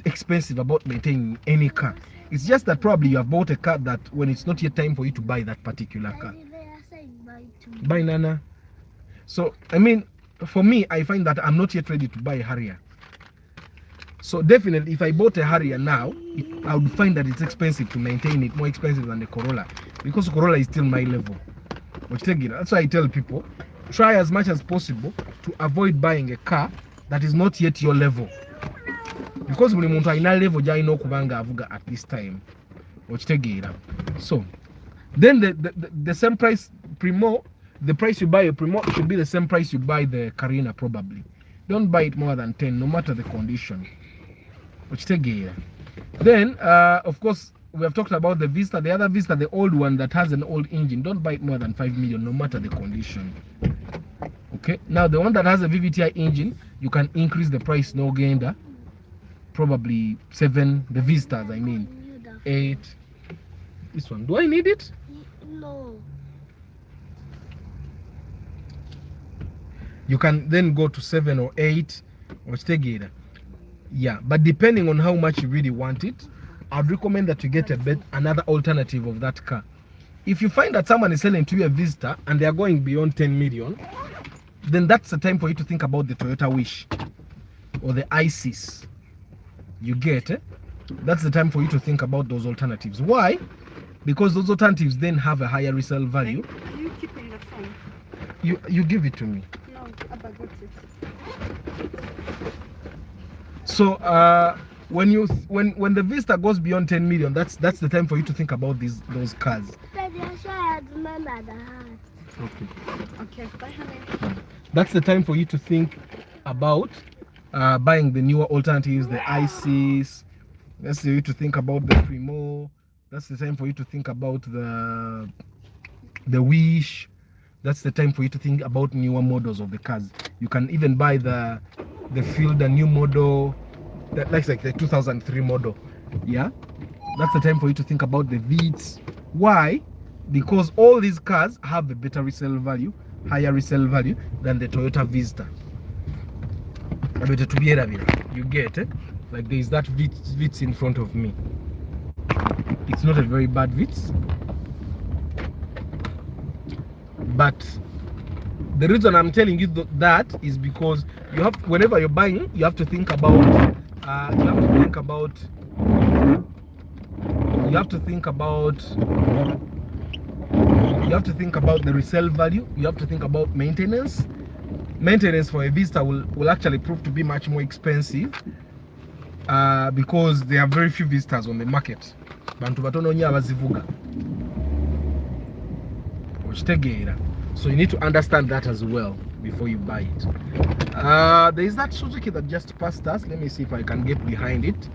expensive about maintaining any car. It's just that probably you have bought a car that when it's not yet time for you to buy that particular car. Buy Nana. So I mean, for me, I find that I'm not yet ready to buy a Harrier. So definitely, if I bought a Harrier now, I would find that it's expensive to maintain it, more expensive than the Corolla, because Corolla is still my level. That's why I tell people, try as much as possible to avoid buying a car that is not yet your level. Because when you ina level ja ino kubanga avuga at this time. So then the same price Premio, the price you buy a Premio should be the same price you buy the Carina probably. Don't buy it more than 10, no matter the condition. Then of course we have talked about the Vista, the other Vista, the old one that has an old engine. Don't buy it more than 5 million, no matter the condition. Okay, now the one that has a VVTi engine, you can increase the price, no Uganda, probably 7. The Vistas, I mean 8. This one, do I need it? No. You can then go to 7 or 8 or together. Yeah, but depending on how much you really want it, I'd recommend that you get another alternative of that car. If you find that someone is selling to you a Vista and they are going beyond 10 million, then that's the time for you to think about the Toyota Wish or the Isis. You get it? That's the time for you to think about those alternatives. Why? because those alternatives then have a higher resale value. Are you keeping the phone? You give it to me. No, Abba got it. So when the Vista goes beyond 10 million, that's the time for you to think about those cars. Daddy, I sure I remember the heart. Okay. Bye, honey. That's the time for you to think about buying the newer alternatives, the ICs. That's the way to think about the Premio. That's the time for you to think about the Wish. That's the time for you to think about newer models of the cars. You can even buy the Field, a new model, that's like the 2003 model. Yeah, that's the time for you to think about the Vits. Why? Because all these cars have a better resale value, higher resale value than the Toyota Vista. You get it? Like there is that Vits in front of me. It's not a very bad Vits, but the reason I'm telling you that is because you have, whenever you're buying, you have to think about the resale value. You have to think about maintenance. Maintenance for a Vista will actually prove to be much more expensive because there are very few Vistas on the market. So you need to understand that as well before you buy it. There is that Suzuki that just passed us. Let me see if I can get behind it.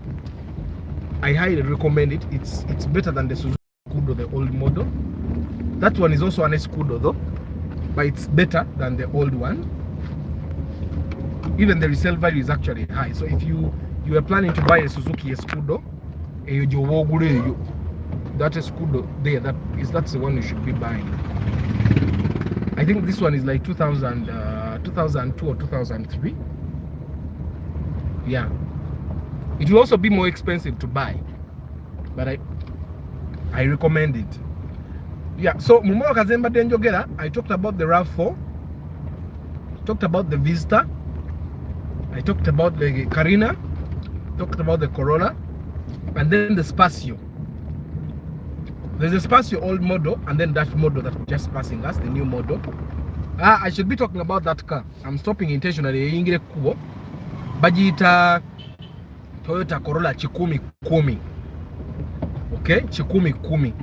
I highly recommend it. It's better than the Suzuki Scudo, the old model. That one is also an Scudo though, but it's better than the old one. Even the resale value is actually high. So if you are planning to buy a Suzuki Scudo, that Scudo there, that's the one you should be buying. I think this one is like 2002 or 2003. Yeah, it will also be more expensive to buy, but I recommend it. Yeah, so Mumoyo Kazemba Denjogera, I talked about the Rav4, talked about the Vista, I talked about the Carina, talked about the Corolla, and then the Spacio. There's a Spacio old model, and then that model that's just passing us, the new model. I should be talking about that car. I'm stopping intentionally. Bajita Toyota Corolla Chikumi Kumi. Okay, Chikumi Kumi.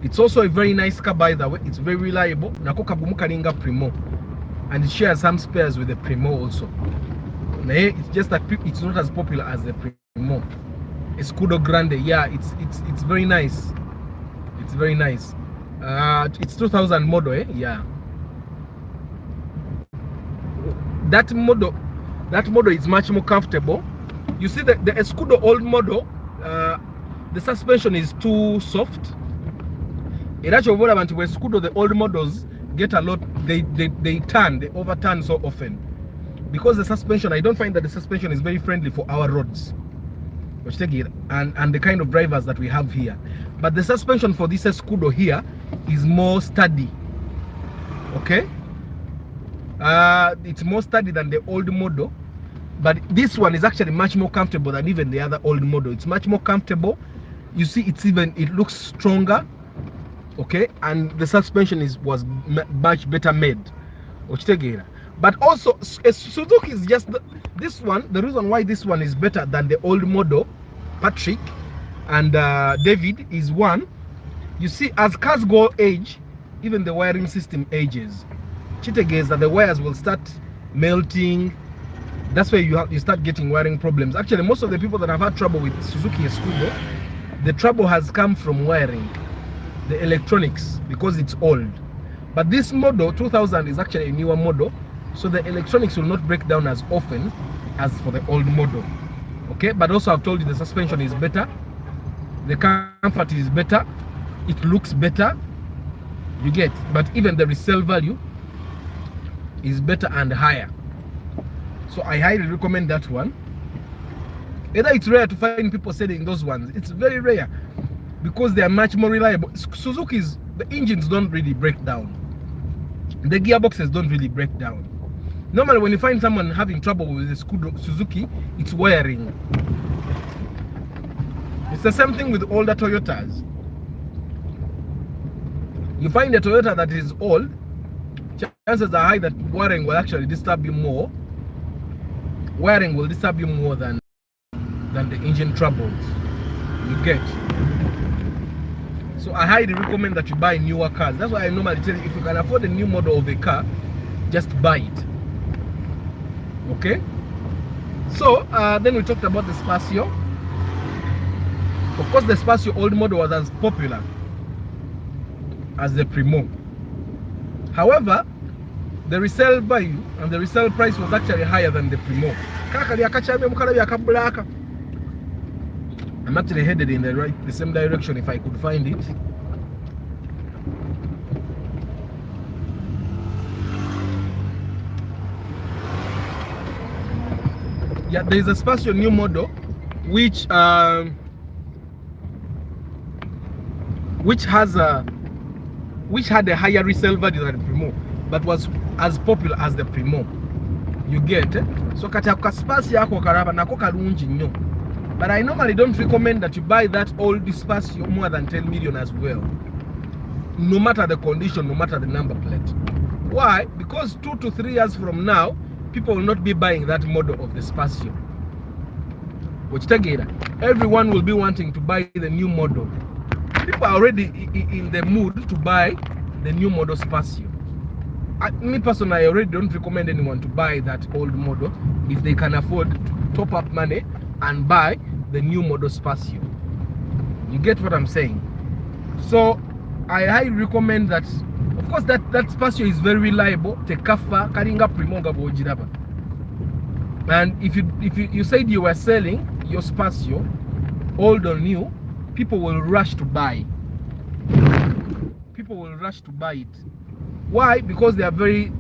It's also a very nice car, by the way. It's very reliable. Nakoka Bumukaringa Premio, and it shares some spares with the Premio also. It's just that it's not as popular as the Premio. Scudo Grande, yeah, it's very nice. It's very nice. It's 2000 model, eh? Yeah. That model is much more comfortable. You see the Scudo old model, the suspension is too soft. In actual development where Scudo, the old models get a lot, they overturn so often. Because the suspension, I don't find that the suspension is very friendly for our roads. And the kind of drivers that we have here. But the suspension for this Scudo here is more sturdy. Okay? It's more sturdy than the old model. But this one is actually much more comfortable than even the other old model. It's much more comfortable. You see, it looks stronger. Okay? And the suspension was much better made. But also, Suzuki is just this one. The reason why this one is better than the old model, Patrick and David, is one. You see, as cars go age, even the wiring system ages. Chitegeza, that the wires will start melting. That's where you start getting wiring problems. Actually, most of the people that have had trouble with Suzuki Scudo, the trouble has come from wiring, the electronics, because it's old. But this model 2000 is actually a newer model. So the electronics will not break down as often as for the old model. Okay, but also I've told you the suspension is better, the comfort is better, it looks better, you get, but even the resale value is better and higher. So I highly recommend that one. Either it's rare to find people selling those ones, it's very rare because they are much more reliable. Suzuki's, the engines don't really break down, the gearboxes don't really break down. Normally, when you find someone having trouble with the Suzuki, it's wiring. It's the same thing with older Toyotas. You find a Toyota that is old, chances are high that wiring will actually disturb you more. Wiring will disturb you more than the engine troubles. You get. So I highly recommend that you buy newer cars. That's why I normally tell you, if you can afford a new model of a car, just buy it. Okay? So then we talked about the Spacio. Of course, the Spacio old model was as popular as the Premio. However, the resale value and the resale price was actually higher than the Premio. I'm actually headed in the same direction if I could find it. Yeah, there is a Spacio new model which had a higher resale value than the Premio, but was as popular as the Premio. You get it? So kata kwa Spacio yako karaba nako kalungi nnyo. But I normally don't recommend that you buy that old Spacio more than 10 million as well. No matter the condition, no matter the number plate. Why? Because 2 to 3 years from now, people will not be buying that model of the Spacio. Which together, everyone will be wanting to buy the new model. People are already in the mood to buy the new model Spacio. Me personally, I already don't recommend anyone to buy that old model if they can afford to top up money and buy the new model Spacio. You get what I'm saying? So I highly recommend that. Of course, that Spacio is very reliable. Tekafa karinga primonga bojiraba. And if you said you were selling your Spacio, old or new, people will rush to buy. People will rush to buy it. Why? Because they are very.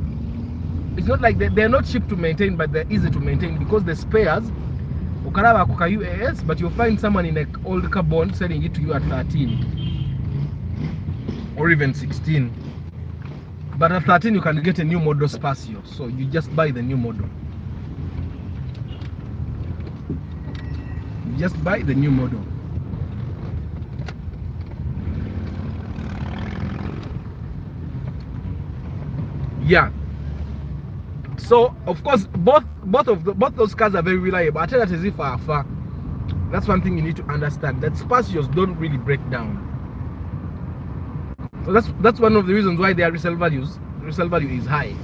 It's not like they're not cheap to maintain, but they're easy to maintain because the spares. Ukaraba kuka UAS, but you'll find someone in an old car bond selling it to you at 13 or even 16. But at 13 you can get a new model Spacio, so you just buy the new model. You just buy the new model. Yeah. So of course both those cars are very reliable. I tell that as if far. That's one thing you need to understand, that Spacios don't really break down. So that's one of the reasons why their resale value is high.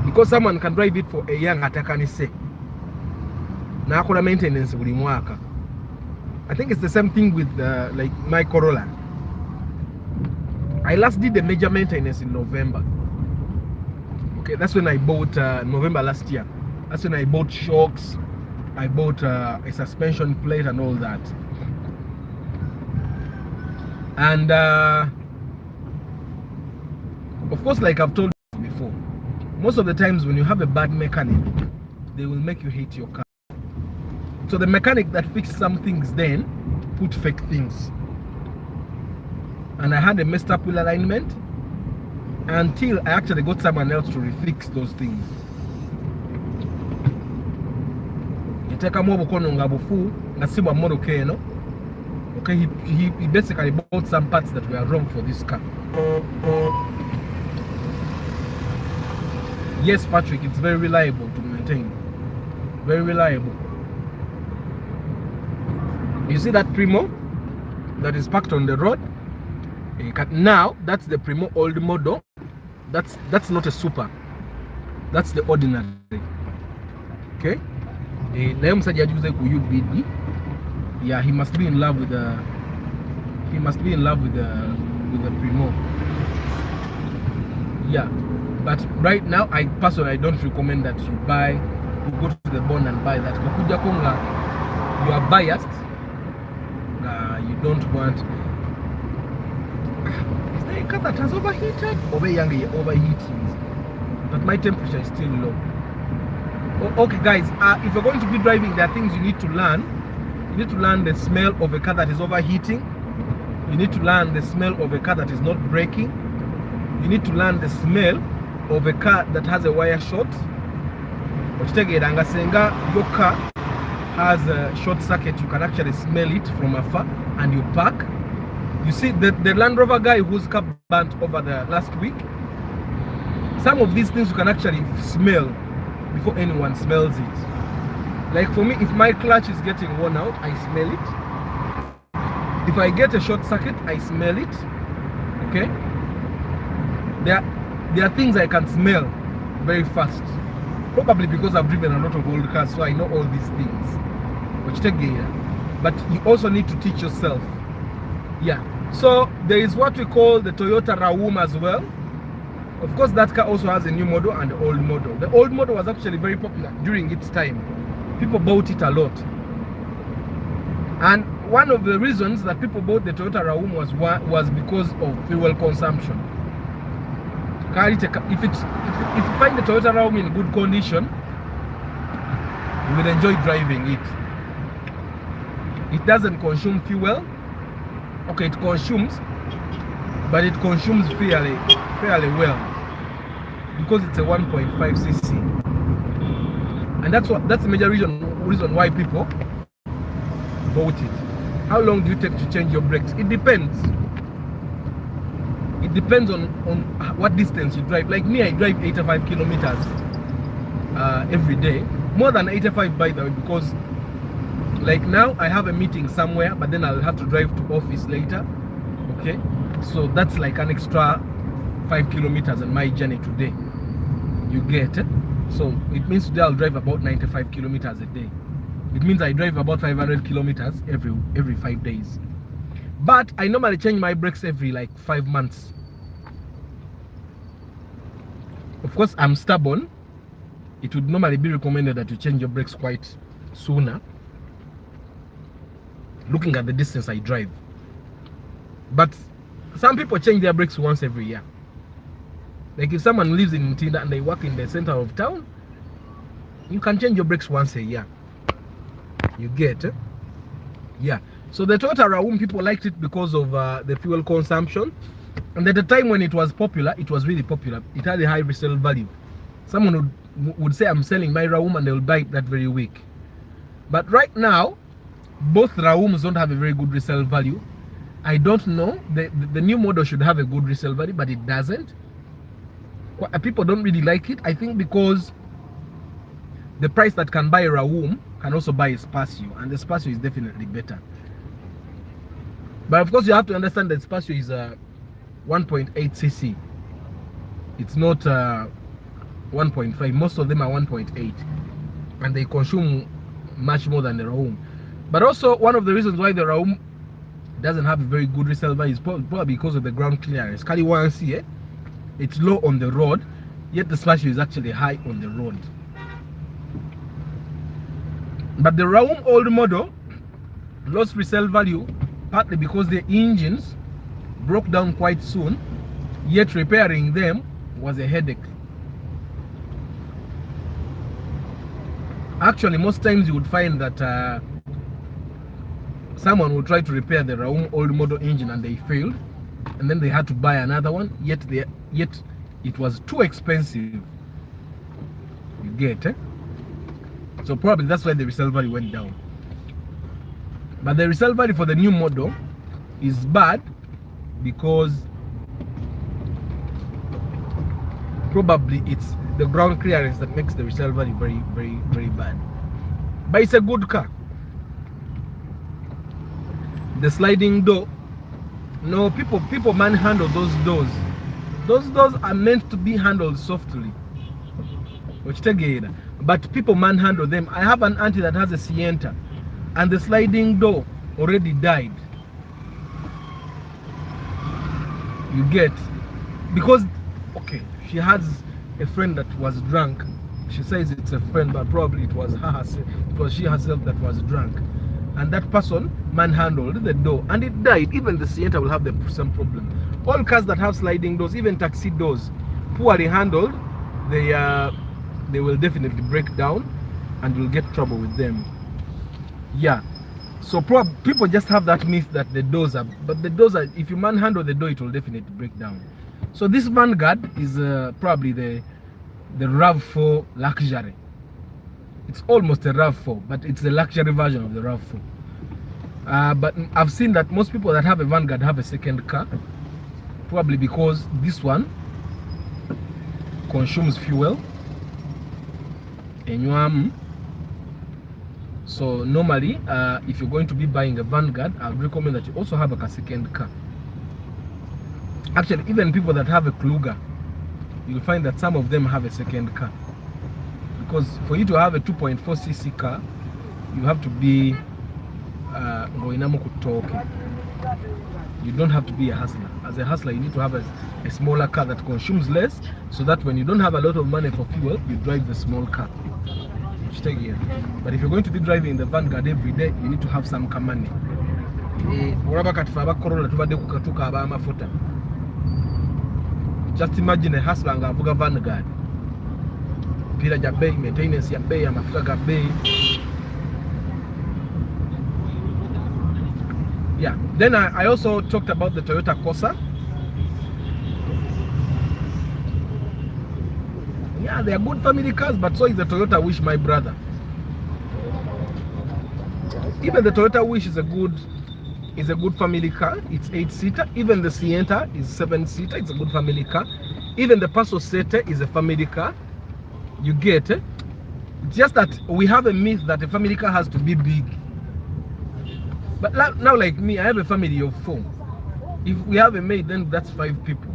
Because someone can drive it for a young atakani say. Na akona maintenance buli mwaka. I think it's the same thing with like my Corolla. I last did the major maintenance in November. Okay, that's when I bought November last year. That's when I bought shocks. I bought a suspension plate and all that. And of course, like I've told you before, most of the times when you have a bad mechanic, they will make you hate your car. So the mechanic that fixed some things then put fake things. And I had a messed up wheel alignment until I actually got someone else to refix those things. Okay, he basically bought some parts that were wrong for this car. Yes, Patrick, it's very reliable to maintain. Very reliable. You see that Premio that is parked on the road? Now that's the Premio old model. That's not a super. That's the ordinary. Okay? Yeah, he must be in love with the Premio. Yeah. But right now I personally don't recommend that you go to the bond and buy that. You are biased. You don't want. Is there a car that has overheated? Overheating. But my temperature is still low. Okay, guys. If you're going to be driving, there are things you need to learn. You need to learn the smell of a car that is overheating. You need to learn the smell of a car that is not braking. You need to learn the smell of a car that has a wire short. Your car has a short circuit, you can actually smell it from afar and you park. You see, the Land Rover guy whose car burnt over the last week, some of these things you can actually smell before anyone smells it. Like for me, if my clutch is getting worn out, I smell it. If I get a short circuit, I smell it. Okay? There are things I can smell very fast. Probably because I've driven a lot of old cars, so I know all these things. But you also need to teach yourself. Yeah. So there is what we call the Toyota Raum as well. Of course, that car also has a new model and the old model. The old model was actually very popular during its time. People bought it a lot. And one of the reasons that people bought the Toyota Raum was because of fuel consumption. If you find the Toyota Raum in good condition, you will enjoy driving it. It doesn't consume fuel. Okay, it consumes, but it consumes fairly well because it's a 1.5 cc, and that's the major reason why people bought it. How long do you take to change your brakes? It depends. It depends on what distance you drive. Like me, I drive 85 kilometers every day, more than 85 by the way, because like now I have a meeting somewhere, but then I'll have to drive to office later. Okay, so that's like an extra 5 kilometers on my journey today. You get it? So it means today I'll drive about 95 kilometers a day. It means I drive about 500 kilometers every 5 days. But I normally change my brakes every like 5 months. Of course, I'm stubborn. It would normally be recommended that you change your brakes quite sooner, looking at the distance I drive. But some people change their brakes once every year. Like if someone lives in Ntinda and they work in the center of town, you can change your brakes once a year. You get it? Yeah. So the Toyota Raum, people liked it because of the fuel consumption. And at the time when it was popular, it was really popular. It had a high resale value. Someone would say, I'm selling my Raum, and they will buy it that very week. But right now, both Raums don't have a very good resale value. I don't know. The new model should have a good resale value, but it doesn't. People don't really like it. I think because the price that can buy a Raum can also buy a Spacio, and the Spacio is definitely better. But of course, you have to understand that Spacio is a 1.8 cc. It's not 1.5. Most of them are 1.8, and they consume much more than the Raum. But also, one of the reasons why the Raum doesn't have a very good resale value is probably because of the ground clearance. It's low on the road, yet the Spacio is actually high on the road. But the Raum old model lost resale value partly because the engines broke down quite soon, yet repairing them was a headache. Actually, most times you would find that someone would try to repair the Raum old model engine and they failed, and then they had to buy another one, yet it was too expensive. You get it? So probably that's why the resale value went down. But the resale value for the new model is bad because probably it's the ground clearance that makes the resale value very, very, very bad. But it's a good car. The sliding door, no, people manhandle those doors. Those doors are meant to be handled softly, but people manhandle them. I have an auntie that has a Sienta, and the sliding door already died. You get, because okay, she has a friend that was drunk. She says it's a friend, but probably it was her herself. It was she herself that was drunk, and that person manhandled the door and it died. Even the Sienta will have the same problem. All cars that have sliding doors, even taxi doors, poorly handled, they will definitely break down and you'll get trouble with them. Yeah. So people just have that myth that the doors are, but the doors are, if you manhandle the door, it will definitely break down. So this Vanguard is probably the Rav4 luxury. It's almost a Rav4, but it's the luxury version of the Rav4. But I've seen that most people that have a Vanguard have a second car, probably because this one consumes fuel. So normally, if you're going to be buying a Vanguard, I would recommend that you also have a second car. Actually, even people that have a Kluger, you'll find that some of them have a second car. Because for you to have a 2.4cc car, you have to be you don't have to be a hustler. As a hustler, you need to have a smaller car that consumes less, so that when you don't have a lot of money for fuel, you drive the small car. But if you're going to be driving the Vanguard every day, you need to have some money. Just imagine a hustler nga avuga Vanguard. Pira ja bei, maintenance ya bei, amafuta ga bei. Yeah. Then I also talked about the Toyota Corsa. Yeah, they are good family cars, but so is the Toyota Wish, my brother. Even the Toyota Wish is a good family car. It's 8-seater. Even the Sienta is 7-seater. It's a good family car. Even the Paso Sete is a family car. You get it? It's just that we have a myth that a family car has to be big. But now, like me, I have a family of 4. If we have a maid, then that's 5 people.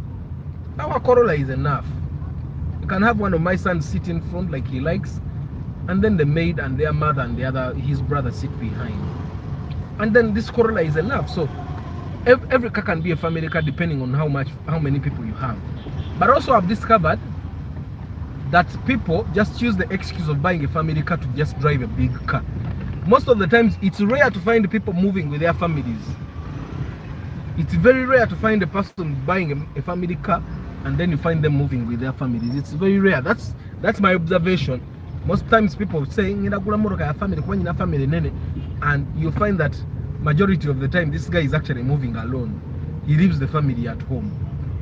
Our Corolla is enough. You can have one of my sons sit in front like he likes, and then the maid and their mother and his brother sit behind. And then this Corolla is enough. So every car can be a family car depending on how many people you have. But also I've discovered that people just use the excuse of buying a family car to just drive a big car. Most of the times, it's rare to find people moving with their families. It's very rare to find a person buying a family car and then you find them moving with their families. It's very rare. That's my observation. Most times people say, and you find that majority of the time, this guy is actually moving alone. He leaves the family at home.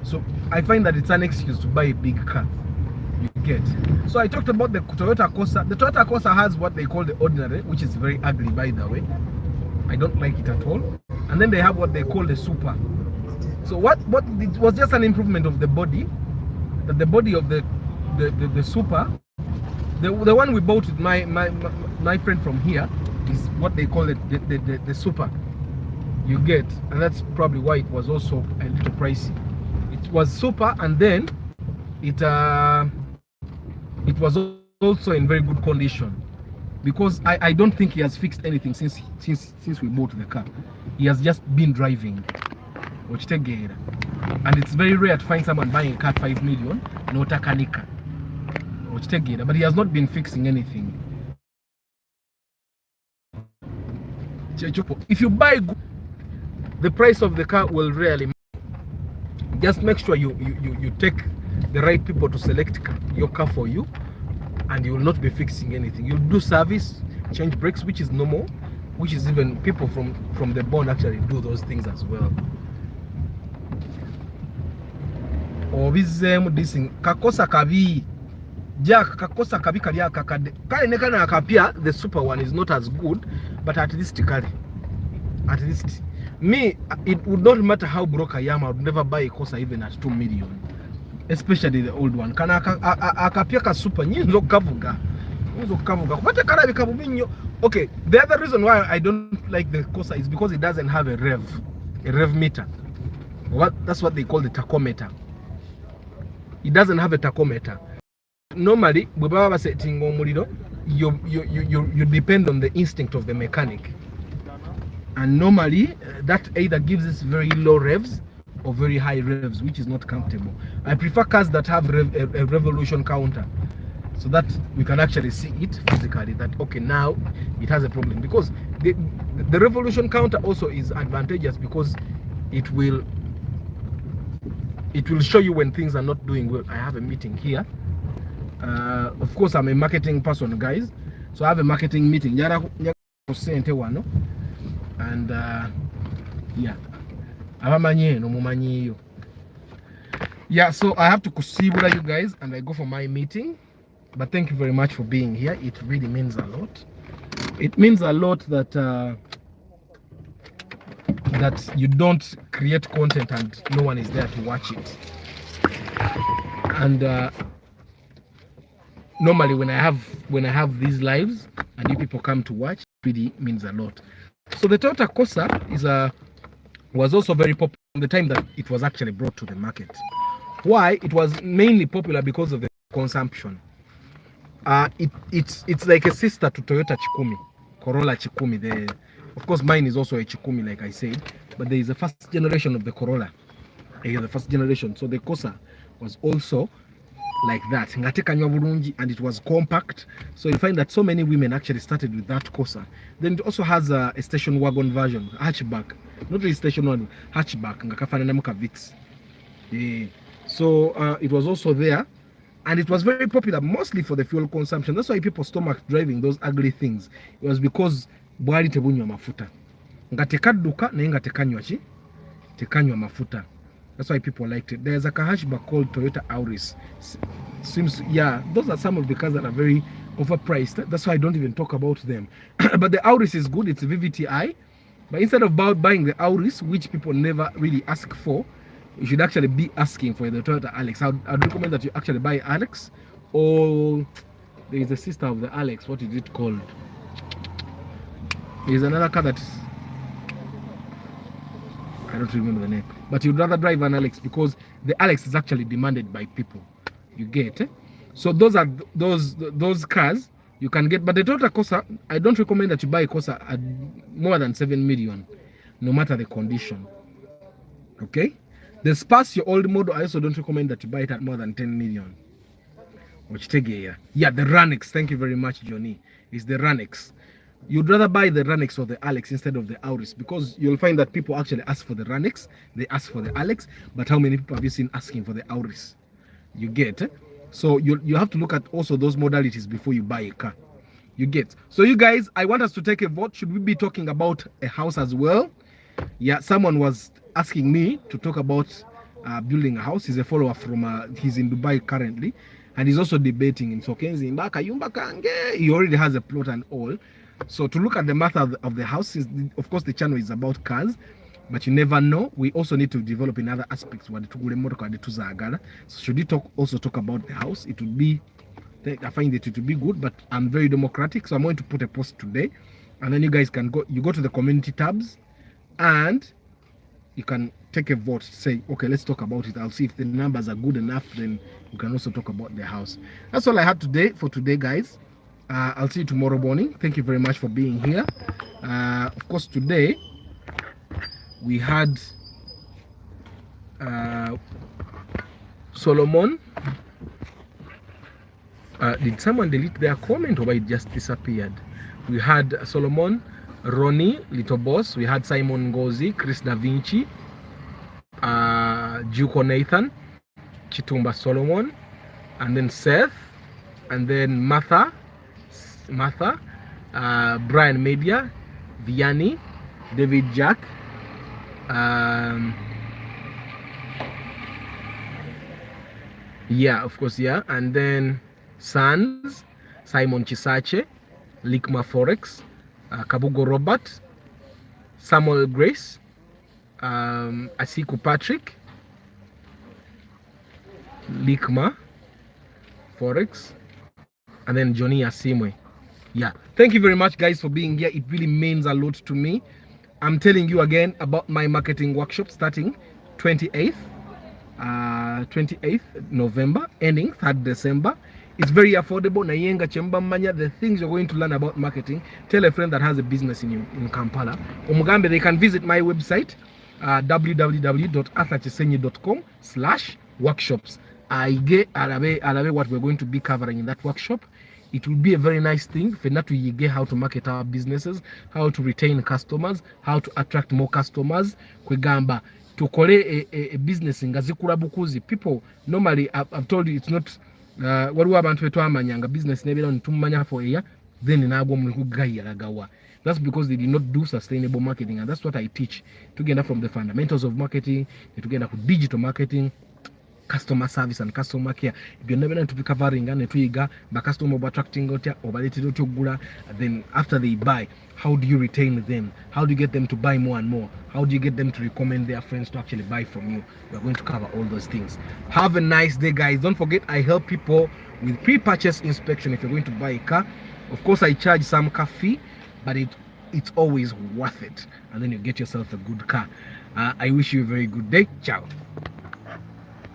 So I find that it's an excuse to buy a big car. You get. So I talked about the Toyota Corsa. The Toyota Corsa has what they call the ordinary, which is very ugly, by the way. I don't like it at all. And then they have what they call the super. So what it was just an improvement of the body. That the body of the super, the one we bought with my friend from here, is what they call it the super. You get, and that's probably why it was also a little pricey. It was super, and then it was also in very good condition, because I don't think he has fixed anything since we bought the car. He has just been driving, and it's very rare to find someone buying a car 5 million, not a kanika, but he has not been fixing anything. If you buy, the price of the car will really matter. Just make sure you take the right people to select your car for you, and you will not be fixing anything. You'll do service, change brakes, which is normal, which is even people from the bond actually do those things as well. Or this kakosa kabi jack kakosa kabi kalia kakade kale nekana akapia. The super one is not as good, but at least me, it would not matter how broke I am, I would never buy a Corsa even at 2 million, especially the old one. Kana akapia ka super nyizo kavuga okay. The other reason why I don't like the Corsa is because it doesn't have a rev meter. That's what they call the tachometer. It doesn't have a tachometer. Normally, you depend on the instinct of the mechanic, and normally that either gives us very low revs or very high revs, which is not comfortable. I prefer cars that have a revolution counter, so that we can actually see it physically, that okay, now it has a problem, because the revolution counter also is advantageous because it will show you when things are not doing well. I have a meeting here. Of course, I'm a marketing person, guys, so I have a marketing meeting, and yeah, so I have to kusibula you guys, and I go for my meeting. But thank you very much for being here. It really means a lot. It means a lot that that you don't create content and no one is there to watch it. And normally when I have these lives and you people come to watch, it really means a lot. So the Toyota Corsa was also very popular from the time that it was actually brought to the market. Why? It was mainly popular because of the consumption. It's like a sister to Toyota Chikumi, Corolla Chikumi. Of course, mine is also a Chikumi, like I said, but there is a first generation of the Corolla. The first generation. So the Corsa was also like that, and it was compact. So you find that so many women actually started with that Corsa. Then it also has a station wagon version, hatchback, not really station wagon, hatchback. So it was also there, and it was very popular, mostly for the fuel consumption. That's why people stomach driving those ugly things. It was because bwali tebunywa mafuta nga tekadduka naye nga tekanywa mafuta. That's why people liked it. There's a hatchback called Toyota Auris. Seems, yeah, those are some of the cars that are very overpriced. That's why I don't even talk about them. But the Auris is good. It's a VVTi. But instead of buying the Auris, which people never really ask for, you should actually be asking for the Toyota Alex. I'd recommend that you actually buy Alex, or there is a sister of the Alex. What is it called? There's another car that is, I don't remember the name, but you'd rather drive an Alex because the Alex is actually demanded by people. You get so those are those cars you can get. But the Toyota Corsa, I don't recommend that you buy a Corsa at more than 7 million, no matter the condition. Okay, the Spacio old model, I also don't recommend that you buy it at more than 10 million. Which take here, yeah, the Ranex. Thank you very much, Johnny. It's the Ranex. You'd rather buy the Ranex or the Alex instead of the Auris, because you'll find that people actually ask for the Ranex, they ask for the Alex, but how many people have you seen asking for the Auris? You get so you have to look at also those modalities before you buy a car. You get. So you guys, I want us to take a vote. Should we be talking about a house as well? Yeah, someone was asking me to talk about building a house. He's a follower from he's in Dubai currently, and he's also debating in Sokenzi. He already has a plot and all. So to look at the matter of the house, of course the channel is about cars, but you never know. We also need to develop in other aspects. So should we also talk about the house? It would be, I find that it would be good, but I'm very democratic, so I'm going to put a post today, and then you guys can go to the community tabs and you can take a vote, say, okay, let's talk about it. I'll see if the numbers are good enough, then you can also talk about the house. That's all I had for today, guys. I'll see you tomorrow morning. Thank you very much for being here. Of course, today we had Solomon. Did someone delete their comment, or it just disappeared? We had Solomon, Ronnie, Little Boss. We had Simon Ngozi, Chris Da Vinci, Juko Nathan, Chitumba Solomon, and then Seth, and then Martha, Brian Media, Vianney, David Jack, yeah, of course, yeah, and then Sans, Simon Chisache, Likma Forex, Kabugo Robert, Samuel Grace, Asiku Patrick, Likma Forex, and then Johnny Asimwe. Yeah, thank you very much, guys, for being here. It really means a lot to me. I'm telling you again about my marketing workshop starting 28th November, ending 3rd December. It's very affordable. Nayenga chemba manya, the things you're going to learn about marketing. Tell a friend that has a business in Kampala. Omugambe, they can visit my website, www.arthurchisenyi.com/workshops. I get arabe what we're going to be covering in that workshop. It will be a very nice thing for not to yige how to market our businesses, how to retain customers, how to attract more customers. Kwegamba to call a business in Gazikura Bukuzi. People normally, I've told you, it's not what we want to amanya business never on tumanya for a year, then in Agom. That's because they did not do sustainable marketing, and that's what I teach together from the fundamentals of marketing, together with digital marketing. customer service and customer care byonna byonna tubikavaringa ne tuyiga bakasitoma obattracting otya obaleetera otya okugula. Then after they buy, how do you retain them? How do you get them to buy more and more? How do you get them to recommend their friends to actually buy from you? We're going to cover all those things. Have a nice day, guys. Don't forget, I help people with pre-purchase inspection if you're going to buy a car. Of course, I charge some car fee, but it's always worth it, and then you get yourself a good car. I wish you a very good day. Ciao.